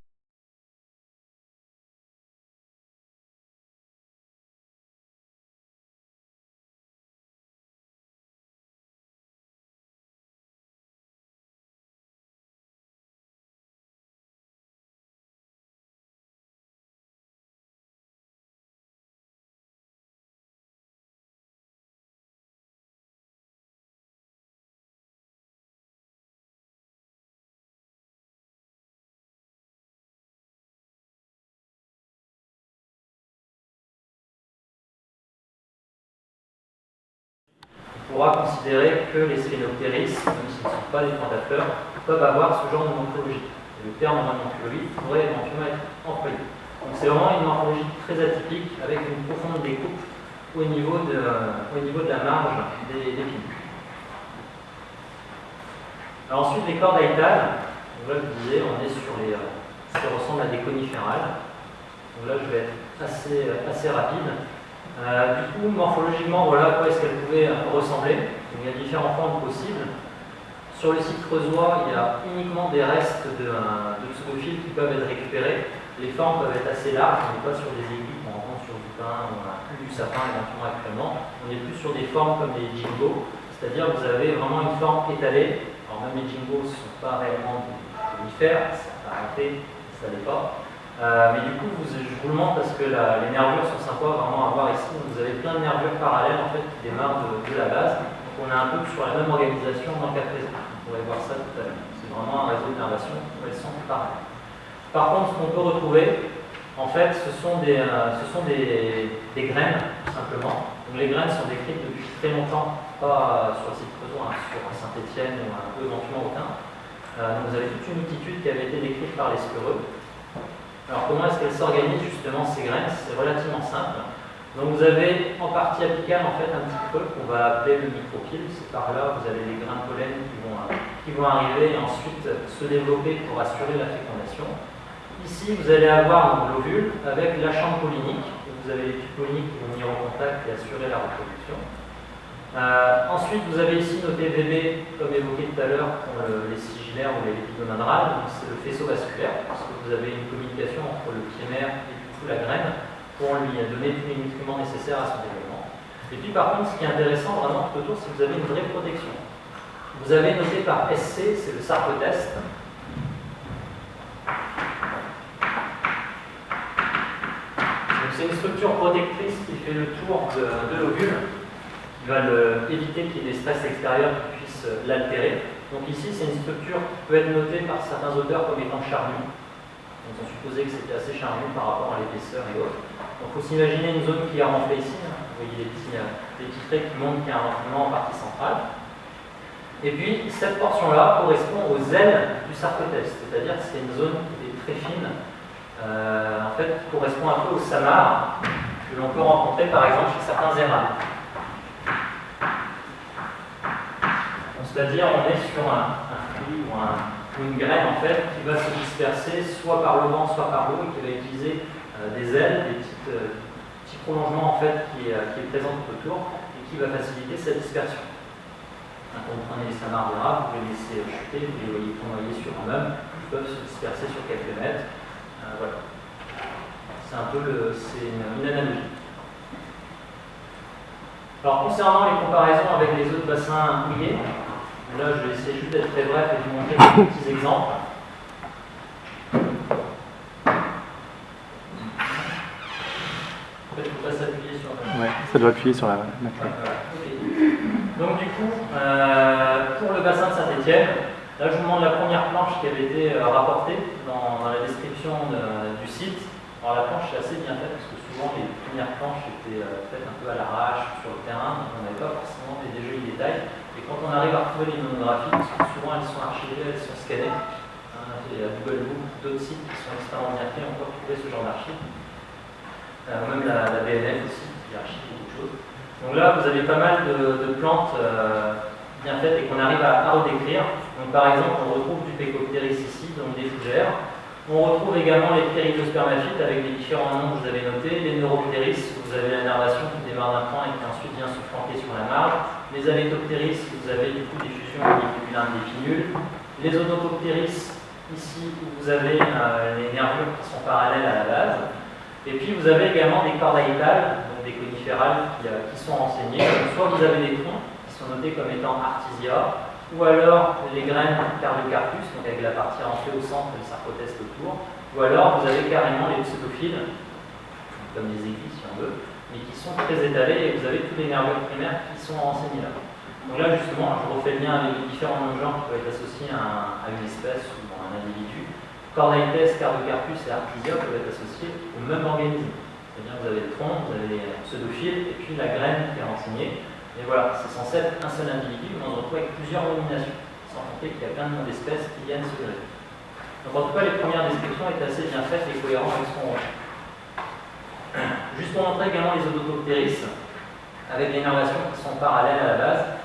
on pourra considérer que les Sphenopteris, même s'ils ne sont pas des plantes à fleurs, peuvent avoir ce genre de morphologie. Et le terme homoncoloïde pourrait éventuellement être employé. Donc c'est vraiment une morphologie très atypique avec une profonde découpe au niveau de la marge des pinules. Alors ensuite les cordes haïtales, donc là je vous disais on est sur ce qui ressemble à des coniférales. Donc là je vais être assez rapide. Du coup, morphologiquement, voilà à quoi est-ce qu'elle pouvait ressembler. Donc, il y a différentes formes possibles. Sur le site creusois, il y a uniquement des restes de pseudophiles qui peuvent être récupérés. Les formes peuvent être assez larges, on n'est pas sur des aiguilles qu'on rencontre sur du pin ou du sapin éventuellement actuellement. On est plus sur des formes comme les jingos, c'est-à-dire que vous avez vraiment une forme étalée. Alors même les jingos ne sont pas réellement des conifères, ça n'a pas arrêté, ça l'est pas. Mais du coup, je vous le montre parce que les nervures sont sympas vraiment à voir ici. Donc, vous avez plein de nervures parallèles en fait, qui démarrent de la base. Donc on a un peu sur la même organisation dans le cas présent. On pourrait voir ça tout à l'heure. C'est vraiment un réseau d'innervation où elles sont parallèles. Par contre, ce qu'on peut retrouver, en fait, ce sont des graines, tout simplement. Donc les graines sont décrites depuis très longtemps, pas sur le site creusois, sur Saint-Étienne ou un peu éventuellement Autun. Donc vous avez toute une multitude qui avait été décrite par les Speureux. Alors comment est-ce qu'elles s'organisent justement ces graines? C'est relativement simple. Donc vous avez en partie apicale en fait un petit creux qu'on va appeler le micropyle. C'est par là vous avez les grains de pollen qui vont arriver et ensuite se développer pour assurer la fécondation. Ici vous allez avoir l'ovule avec la chambre pollinique. Vous avez les tubes polliniques qui vont venir en contact et assurer la reproduction. Ensuite, vous avez ici noté VB, comme évoqué tout à l'heure, pour les sigillaires ou les lépidomadrales. C'est le faisceau vasculaire, parce que vous avez une communication entre le pied mère et du coup la graine pour lui donner tous les nutriments nécessaires à son développement. Et puis par contre, ce qui est intéressant vraiment tout autour, c'est que vous avez une vraie protection. Vous avez noté par SC, c'est le sarcoteste. C'est une structure protectrice qui fait le tour de l'ovule, qui va éviter qu'il y ait des stress extérieurs qui puissent l'altérer. Donc ici, c'est une structure qui peut être notée par certains auteurs comme étant charnue. Donc on supposait que c'était assez charnu par rapport à l'épaisseur et autres. Donc il faut s'imaginer une zone qui est renflée ici. Vous voyez les petits traits qui montrent qu'il y a un renflement en partie centrale. Et puis, cette portion-là correspond aux ailes du sarcoteste, c'est-à-dire que c'est une zone qui est très fine, en fait, qui correspond un peu au samar que l'on peut rencontrer par exemple chez certains érals. C'est-à-dire on est sur un fruit ou une graine en fait qui va se disperser soit par le vent, soit par l'eau et qui va utiliser des ailes, des petits prolongements en fait qui est présent tout autour et qui va faciliter cette dispersion. Quand vous prenez les samars d'érable, vous les laissez chuter, vous les voyez tournoyer sur un meuble, ils peuvent se disperser sur quelques mètres. Voilà. C'est un peu une analogie. Alors concernant les comparaisons avec les autres bassins mouillés, là je vais essayer juste d'être très bref et de vous montrer quelques petits exemples. En fait, il ne faut pas s'appuyer sur la... Ouais, ça doit appuyer sur la clé. Donc du coup, pour le bassin de Saint-Étienne, là je vous montre la première planche qui avait été rapportée dans la description du site. Alors la planche est assez bien faite parce que souvent les premières planches étaient faites un peu à l'arrache sur le terrain, donc on n'avait pas forcément des jolis détails. Et quand on arrive à retrouver les monographies, parce que souvent elles sont archivées, elles sont scannées, et à Google Book, d'autres sites qui sont extrêmement bien faits, on peut retrouver ce genre d'archives. Même la BNF aussi, qui archive beaucoup de choses. Donc là, vous avez pas mal de plantes bien faites et qu'on arrive à redécrire. Donc par exemple, on retrouve du Pecopteris ici, donc des fougères. On retrouve également les ptéridospermaphites avec les différents noms que vous avez notés. Les Neuropteris, vous avez l'innervation qui démarre d'un point et qui ensuite vient se flanquer sur la marge. Les Aletopteris, vous avez du coup des fusions uniculaires des pinules. Les Odopteris, ici, où vous avez les nervures qui sont parallèles à la base. Et puis vous avez également des cordaïtales, donc des coniférales qui sont renseignées. Donc, soit vous avez des troncs qui sont notés comme étant artisia, ou alors les graines cardiocarpus, donc avec la partie rentrée au centre et le sarcoteste autour, ou alors vous avez carrément les pseudophiles, comme des aiguilles si on veut, mais qui sont très étalés et vous avez tous les nervures primaires qui sont renseignées là. Donc là justement, je refais le lien avec les différents noms de genres qui peuvent être associés à une espèce ou à un individu. Cordaïtes, cardiocarpus et artisia peuvent être associés au même organisme. C'est-à-dire que vous avez le tronc, vous avez les pseudophiles et puis la graine qui est renseignée. Et voilà, c'est censé être un seul individu, mais on se retrouve avec plusieurs nominations, sans compter qu'il y a plein de noms d'espèces qui viennent se greffer. Donc en tout cas, les premières descriptions étaient assez bien faites et cohérentes avec ce qu'on voit. Juste pour montrer également les Odopteris, avec les innervations qui sont parallèles à la base.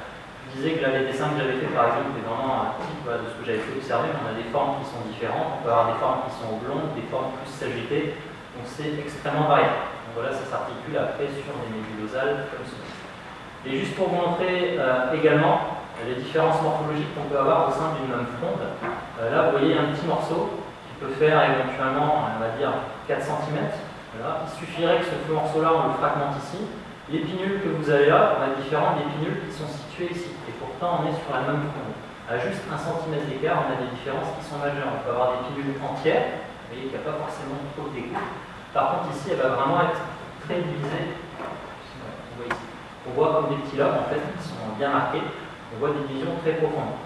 Je disais que là, les dessins que j'avais fait, par exemple, étaient vraiment un type de ce que j'avais pu observer. On a des formes qui sont différentes, on peut avoir des formes qui sont oblongues, des formes plus sagittées, donc c'est extrêmement varié. Donc voilà, ça s'articule après sur des nébulosales comme ceci. Et juste pour vous montrer également les différences morphologiques qu'on peut avoir au sein d'une même fronde, là vous voyez un petit morceau qui peut faire éventuellement, on va dire, 4 cm. Voilà. Il suffirait que ce morceau-là, on le fragmente ici. Les pinules que vous avez là, on a différentes des pinules qui sont situées ici. Et pourtant, on est sur la même fronde. À juste 1 cm d'écart, on a des différences qui sont majeures. On peut avoir des pinules entières, vous voyez qu'il n'y a pas forcément trop de découpe. Par contre, ici, elle va vraiment être très divisée. Vous voyez ici. On voit comme des petits lobes en fait qui sont bien marqués, on voit des divisions très profondes.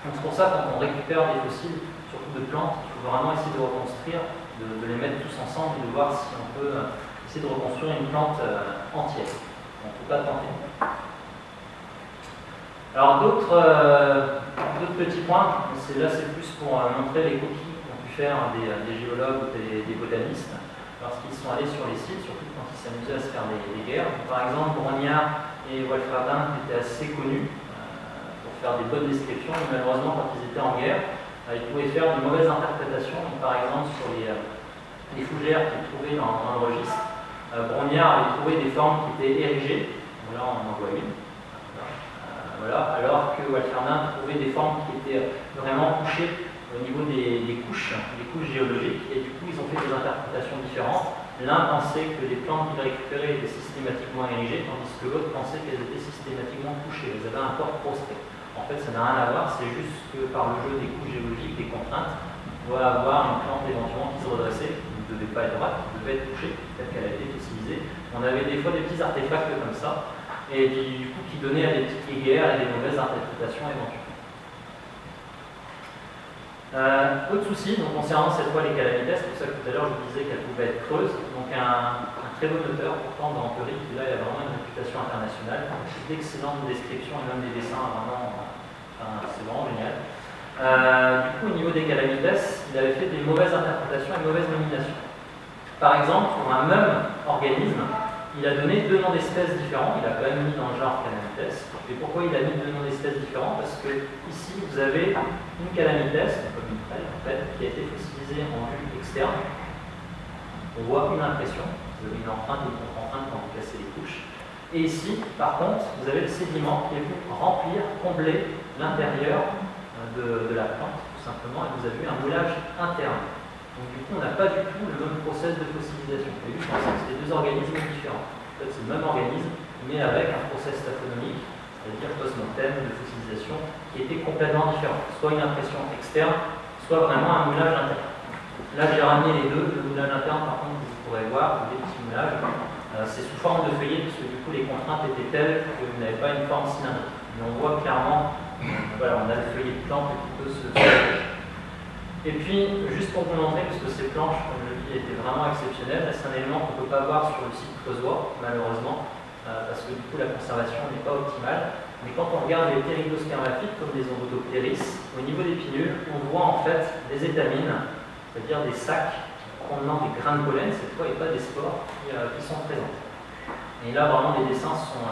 Donc c'est pour ça quand on récupère des fossiles, surtout de plantes, il faut vraiment essayer de reconstruire, de les mettre tous ensemble et de voir si on peut essayer de reconstruire une plante entière. On ne peut pas tenter. Alors d'autres petits points, là c'est plus pour montrer les coquilles qui ont pu faire des géologues ou des botanistes lorsqu'ils sont allés sur les sites, surtout quand ils s'amusaient à se faire des guerres. Par exemple, Brognard et Wolfram étaient assez connus pour faire des bonnes descriptions, mais malheureusement, quand ils étaient en guerre, ils pouvaient faire de mauvaises interprétations. Par exemple, sur les fougères qu'ils trouvaient dans le registre, Brognard avait trouvé des formes qui étaient érigées. Là, on en voit une. Voilà. Alors que Wolfram trouvait des formes qui étaient vraiment couchées au niveau des couches géologiques, et du coup ils ont fait des interprétations différentes. L'un pensait que les plantes qu'ils récupéraient étaient systématiquement érigées, tandis que l'autre pensait qu'elles étaient systématiquement couchées, elles avaient un corps prostré. En fait, ça n'a rien à voir, c'est juste que par le jeu des couches géologiques, des contraintes, on va avoir une plante éventuellement qui se redressait, qui ne devait pas être droite, qui devait être couchée, peut-être qu'elle a été fossilisée. On avait des fois des petits artefacts comme ça, et du coup qui donnaient à des petites guéguerres et des mauvaises interprétations éventuelles. Autre souci, donc concernant cette fois les calamites, c'est pour ça que tout à l'heure je vous disais qu'elles pouvaient être creuses. Donc un très bon auteur, pourtant dans Perry, qui là il a vraiment une réputation internationale, d'excellentes descriptions et même des dessins, vraiment, c'est vraiment génial. Du coup, au niveau des calamites, il avait fait des mauvaises interprétations et mauvaises nominations. Par exemple, pour un même organisme, il a donné deux noms d'espèces différents, il a quand même mis dans le genre calamites. Et pourquoi il a mis deux noms d'espèces différents? Parce que ici vous avez une calamites, comme une taille en fait, qui a été fossilisée en vue externe. On voit une impression, vous avez une empreinte et une contre-empreinte quand vous cassez les couches. Et ici, par contre, vous avez le sédiment qui est venu remplir, combler l'intérieur de la plante, tout simplement, et vous avez un moulage interne. Donc du coup, on n'a pas du tout le même process de fossilisation. Vous avez vu, je pensais que c'était deux organismes différents. En fait, c'est le même organisme, mais avec un process taphonomique, c'est-à-dire post-mortem de fossilisation, qui était complètement différent. Soit une impression externe, soit vraiment un moulage interne. Là, j'ai ramené les deux. Le moulage interne, par contre, vous pourrez voir, des petits moulages. C'est sous forme de feuillet, parce que du coup, les contraintes étaient telles que vous n'avez pas une forme cylindrique. Mais on voit clairement, voilà, on a le feuillet de plante qui peut se Et puis, juste pour vous montrer, parce que ces planches, comme je le dis, étaient vraiment exceptionnelles, c'est un élément qu'on ne peut pas voir sur le site creusois, malheureusement, parce que du coup la conservation n'est pas optimale. Mais quand on regarde les ptéridospermaphites, comme les Orthopteris, au niveau des pinules, on voit en fait des étamines, c'est-à-dire des sacs contenant des grains de pollen, cette fois, et pas des spores, qui sont présents. Et là, vraiment, les dessins sont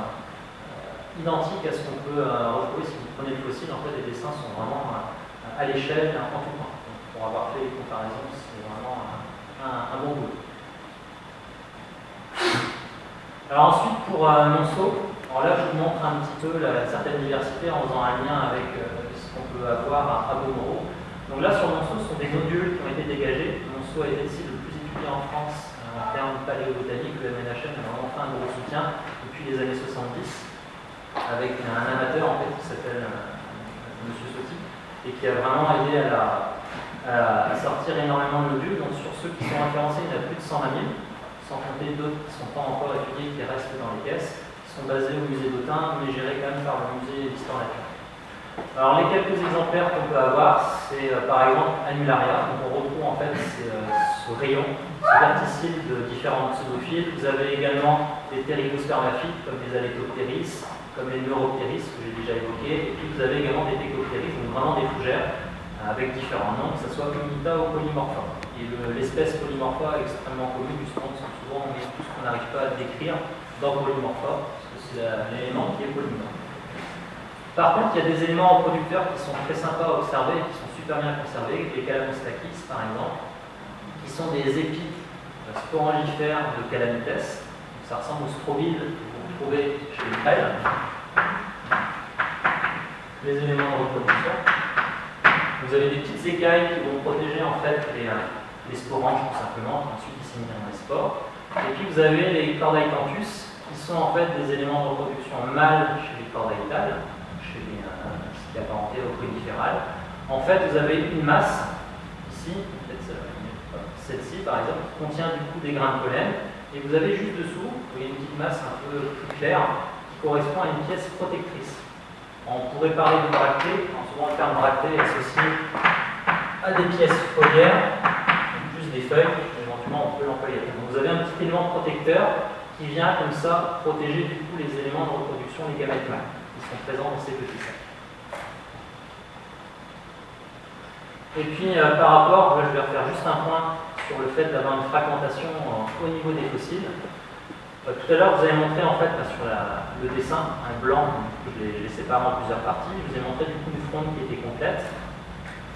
identiques à ce qu'on peut retrouver si vous prenez le fossile. En fait, les dessins sont vraiment à l'échelle, en tout point. Pour avoir fait les comparaisons, c'est vraiment un bon boulot. Alors ensuite, pour Monceau, alors là je vous montre un petit peu la certaine diversité en faisant un lien avec ce qu'on peut avoir à Beaumoreau. Donc là sur Monceau, ce sont des nodules qui ont été dégagés. Monceau a été le site le plus étudié en France en termes paléobotaniques. Le MNHN a vraiment fait un gros soutien depuis les années 70 avec un amateur en fait qui s'appelle Monsieur Sotti et qui a vraiment aidé à sortir énormément de nodules. Donc sur ceux qui sont référencés, il y en a plus de 120 000, sans compter d'autres qui ne sont pas encore étudiés, qui restent dans les caisses, qui sont basés au musée d'Autun, mais gérés quand même par le musée d'histoire naturelle. Alors les quelques exemplaires qu'on peut avoir, c'est par exemple Annularia. Donc on retrouve en fait ce rayon, ce verticille de différentes pseudophiles. Vous avez également des ptéridospermaphites comme les Aletopteris, comme les Neuropteris que j'ai déjà évoqués, et puis vous avez également des Tecopteris, donc vraiment des fougères avec différents noms, que ce soit Unita ou Polymorpha. Et l'espèce Polymorpha est extrêmement connue, justement, parce que souvent on met tout ce qu'on n'arrive pas à décrire dans Polymorpha, parce que c'est l'élément qui est polymorphe. Par contre, il y a des éléments reproducteurs qui sont très sympas à observer et qui sont super bien conservés, les Calamostachys par exemple, qui sont des épis sporangifères de Calamites. Ça ressemble aux strobiles que vous retrouvez chez les prêles. Les éléments de reproduction. Vous avez des petites écailles qui vont protéger en fait les sporanges tout simplement, qui ensuite dissémineront les spores. Et puis vous avez les Chordaicanthus, qui sont en fait des éléments de reproduction mâles chez les Chordaitales, chez ce qui est apparenté au cruciféral. En fait, vous avez une masse, ici, peut-être celle-ci par exemple, qui contient du coup des grains de pollen, et vous avez juste dessous, vous voyez une petite masse un peu plus claire, qui correspond à une pièce protectrice. On pourrait parler de bractées, souvent le terme bractée est associé à des pièces foliaires, juste des feuilles, éventuellement on peut l'employer. Donc vous avez un petit élément protecteur qui vient comme ça protéger du coup les éléments de reproduction, les gamètes mâles, qui sont présents dans ces petits sacs. Et puis par rapport, là je vais refaire juste un point sur le fait d'avoir une fragmentation au niveau des fossiles. Tout à l'heure, vous avez montré en fait sur le dessin, un blanc, je l'ai séparé en plusieurs parties. Je vous ai montré du coup une fronde qui était complète.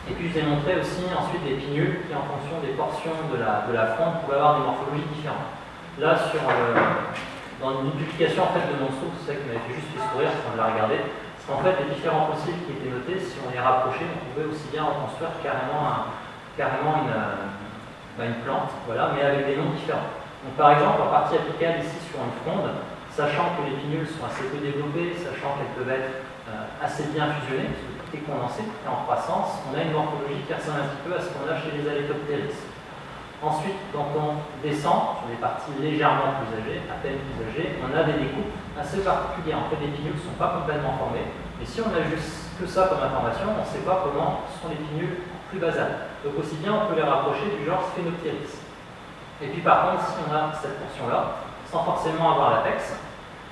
Et puis je vous ai montré aussi ensuite des pinnules qui, en fonction des portions de la fronde, pouvaient avoir des morphologies différentes. Là, dans une publication en fait, de Monceau, c'est ça qui m'avait juste fait sourire quand je l'ai regardé, c'est qu'en fait les différents fossiles qui étaient notés, si on les rapprochait, on pouvait aussi bien reconstruire carrément une plante, voilà, mais avec des noms différents. Donc, par exemple, en partie applicable ici sur une fronde, sachant que les pinnules sont assez peu développées, sachant qu'elles peuvent être assez bien fusionnées, parce que tout est condensé, tout est en croissance, on a une morphologie qui ressemble un petit peu à ce qu'on a chez les Aleptopteris. Ensuite, quand on descend sur des parties légèrement plus âgées, à peine plus âgées, on a des découpes assez particulières. En fait, les pinnules ne sont pas complètement formées, mais si on a juste que ça comme information, on ne sait pas comment sont les pinnules plus basales. Donc aussi bien, on peut les rapprocher du genre Sphenopteris. Et puis par contre, si on a cette portion-là, sans forcément avoir l'apex,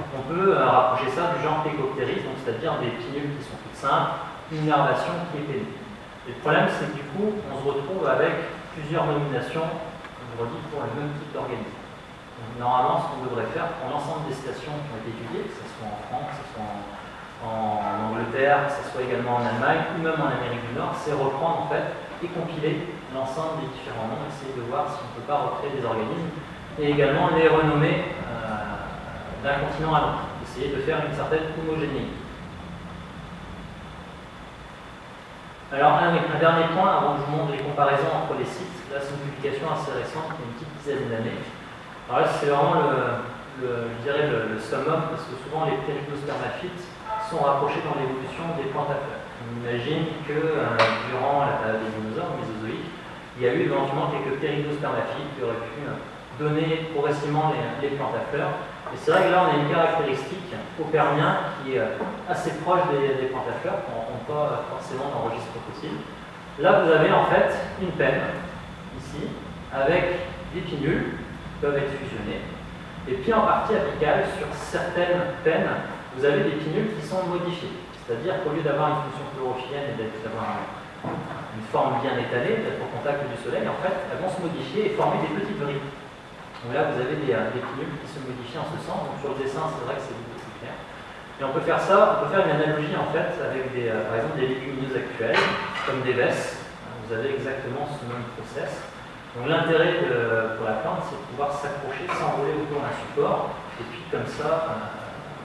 on peut rapprocher ça du genre Plecopteris, donc c'est-à-dire des pinnules qui sont toutes simples, une innervation qui est pénée. Et le problème, c'est que du coup, on se retrouve avec plusieurs nominations, je vous redis, pour le même type d'organisme. Normalement, ce qu'on devrait faire pour l'ensemble des stations qui ont été étudiées, que ce soit en France, que ce soit en Angleterre, que ce soit également en Allemagne, ou même en Amérique du Nord, c'est reprendre en fait et compiler l'ensemble des différents noms, essayer de voir si on ne peut pas recréer des organismes, et également les renommer d'un continent à l'autre, essayer de faire une certaine homogénéité. Alors un dernier point avant que je vous montre les comparaisons entre les sites. Là c'est une publication assez récente, il y a une petite dizaine d'années. Alors là c'est vraiment le summum, parce que souvent les ptéridospermaphytes sont rapprochés dans l'évolution des plantes à fleurs. On imagine que durant la période des dinosaures, mésozoïque, il y a eu éventuellement quelques ptéridospermaphytes qui auraient pu donner progressivement les plantes à fleurs. Et c'est vrai que là on a une caractéristique au Permien qui est assez proche des plantes à fleurs, qu'on ne rencontre pas forcément dans le registre fossile. Là vous avez en fait une penne, ici, avec des pinnules qui peuvent être fusionnées. Et puis en partie apicale, sur certaines pennes, vous avez des pinnules qui sont modifiées. C'est-à-dire qu'au lieu d'avoir une fonction chlorophyllienne et d'avoir une forme bien étalée, d'être au contact du soleil, en fait, elles vont se modifier et former des petites briques. Donc là, vous avez des pinnules qui se modifient en ce sens. Donc sur le dessin, c'est vrai que c'est beaucoup plus clair. Et on peut faire ça, on peut faire une analogie en fait avec par exemple des légumineuses actuelles, comme des vesses. Vous avez exactement ce même process. Donc l'intérêt pour la plante, c'est de pouvoir s'accrocher, s'enrouler autour d'un support, et puis comme ça,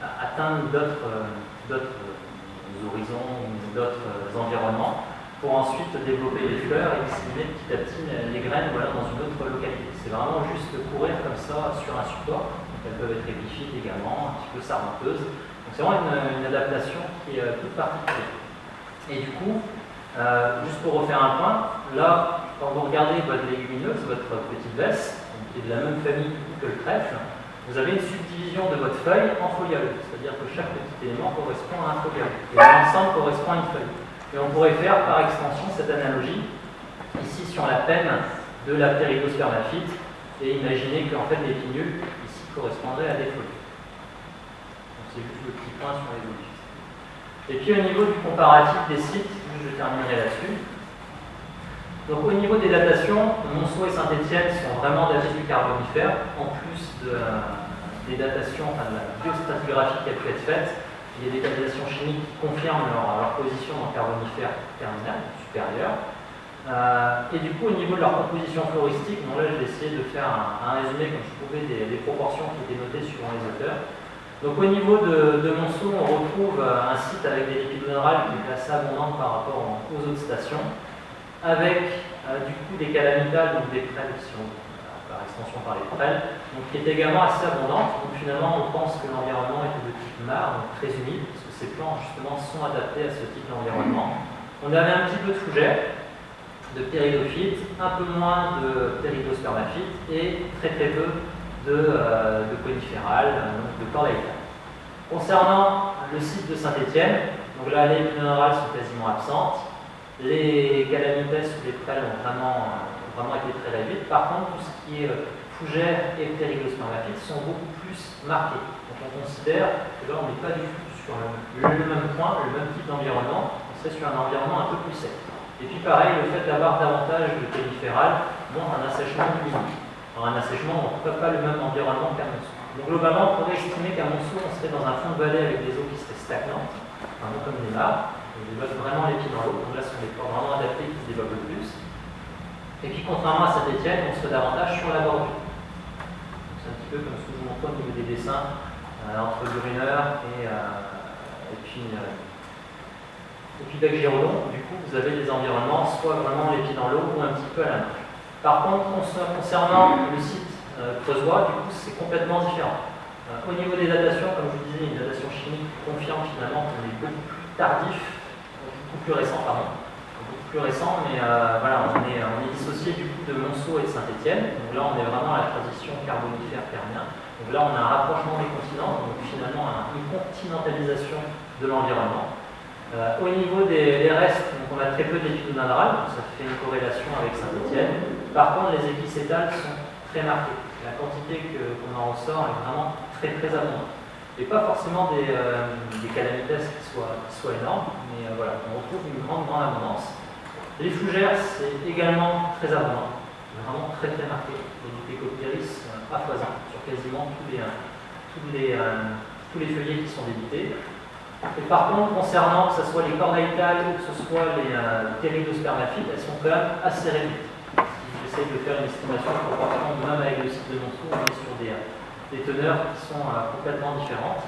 atteindre d'autres horizons ou d'autres environnements, pour ensuite développer les fleurs et disséminer petit à petit les graines dans une autre localité. C'est vraiment juste courir comme ça sur un support. Donc elles peuvent être épiphytes également, un petit peu sarmenteuses. Donc c'est vraiment une adaptation qui est toute particulière. Et du coup, juste pour refaire un point, là, quand vous regardez votre légumineuse, votre petite vesse, qui est de la même famille que le trèfle, vous avez une subdivision de votre feuille en foliole. C'est-à-dire que chaque petit élément correspond à un foliole. Et l'ensemble correspond à une feuille. Et on pourrait faire par extension cette analogie ici sur la penne de la ptéridospermaphyte et imaginer que en fait, les pinnules ici correspondraient à des feuilles. Donc c'est juste le petit point sur les objectifs. Et puis au niveau du comparatif des sites, je terminerai là-dessus. Donc au niveau des datations, Monceau et Saint-Étienne sont vraiment datés du Carbonifère, en plus des datations, de la biostratigraphie qui a pu être faite. Il y a des datations chimiques qui confirment leur position dans le Carbonifère terminal, supérieur. Et du coup, au niveau de leur composition floristique, là j'ai essayé de faire un résumé comme je pouvais des proportions qui étaient notées suivant les auteurs. Donc au niveau de Monceau, on retrouve un site avec des lipidoneurales qui est assez abondante par rapport aux autres stations, avec du coup des calamitales, donc des prêles, par extension par les prêles, donc qui est également assez abondante. Donc finalement, on pense que l'environnement était de type mare, donc très humide, parce que ces plants justement sont adaptés à ce type d'environnement. On avait un petit peu de fougères, de ptéridophytes, un peu moins de ptéridospermaphytes et très peu de coniférales, donc de chordéica. Concernant le site de Saint-Étienne, donc là les minérales sont quasiment absentes, les calamites ou les prêles ont vraiment été très réduites. Par contre, tout ce qui est fougères et ptéridospermaphytes sont beaucoup plus marqués. Donc on considère que là on n'est pas du tout sur le même point, le même type d'environnement, on serait sur un environnement un peu plus sec. Et puis pareil, le fait d'avoir davantage de périphéral montre un assèchement du limite. Alors un assèchement, on ne trouve pas le même environnement qu'un monceau. Donc globalement, on pourrait estimer qu'à Monceau, on serait dans un fond de vallée avec des eaux qui seraient stagnantes, un peu comme des mares, on développe vraiment les pieds dans l'eau. Donc là, ce sont des corps vraiment adaptés qui se développent le plus. Et puis contrairement à Saint-Étienne, on serait davantage sur la bordure. C'est un petit peu comme ce que je vous montre au niveau des dessins entre Brunner et puis Bec-Girolon. Du coup, vous avez des environnements soit vraiment les pieds dans l'eau ou un petit peu à la main. Par contre, concernant le site creusois, du coup, c'est complètement différent. Au niveau des datations, comme je vous disais, une datation chimique confirme finalement qu'on est beaucoup plus tardif, beaucoup plus récent, pardon. Beaucoup plus récent, mais voilà, on est dissocié du coup de Monceau et de Saint-Étienne. Donc là, on est vraiment à la transition carbonifère-permien. Donc là, on a un rapprochement des continents, donc finalement une continentalisation de l'environnement. Au niveau des restes, donc on a très peu d'épidodendral, donc ça fait une corrélation avec Saint-Étienne. Par contre, les épicétales sont très marquées. La quantité qu'on en ressort est vraiment très très abondante. Et pas forcément des calamites qui soient énormes, mais voilà, on retrouve une grande abondance. Les fougères, c'est également très abondant, vraiment très très marqué. Il y a du Pecopteris à foison sur quasiment tous les feuillets qui sont débités. Et par contre, concernant que ce soit les chordaïtales ou que ce soit les ptéridospermaphites, elles sont quand même assez réduites. Si j'essaie de faire une estimation de proportion, même avec le site de Monceau, on est sur des teneurs qui sont complètement différentes.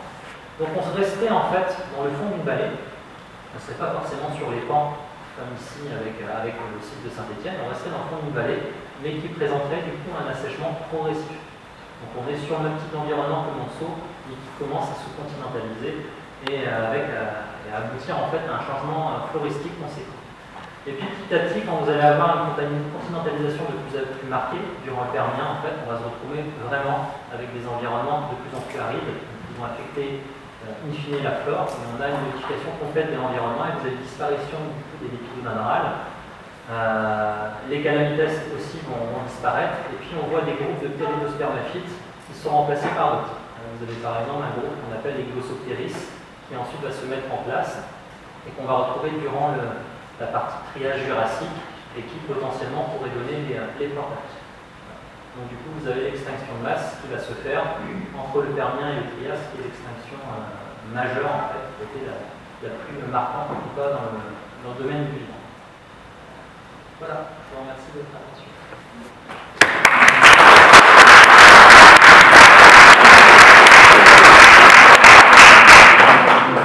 Donc on se restait en fait dans le fond d'une vallée. On ne serait pas forcément sur les pans comme ici avec le site de Saint-Étienne, on restait dans le fond d'une vallée, mais qui présenterait du coup un assèchement progressif. Donc on est sur le même type d'environnement que Monceau, mais qui commence à se continentaliser et à aboutir en fait à un changement floristique conséquent. Et puis petit à petit, quand vous allez avoir une continentalisation de plus en plus marquée, durant le Permien, en fait, on va se retrouver vraiment avec des environnements de plus en plus arides, qui vont affecter in fine la flore, et on a une modification complète de l'environnement, et vous avez une disparition du coup, des lepidodendrales. Les calamites aussi vont disparaître, et puis on voit des groupes de ptéridospermaphites qui sont remplacés par d'autres. Vous avez par exemple un groupe qu'on appelle les Glossopteris, qui ensuite va se mettre en place, et qu'on va retrouver durant la partie triage jurassique, et qui potentiellement pourrait donner les plantages. Donc du coup, vous avez l'extinction de masse qui va se faire entre le Permien et le Trias, qui est l'extinction majeure, en fait, qui était la plus marquante, en tout cas, dans le domaine du vivant. Voilà, je vous remercie de votre attention.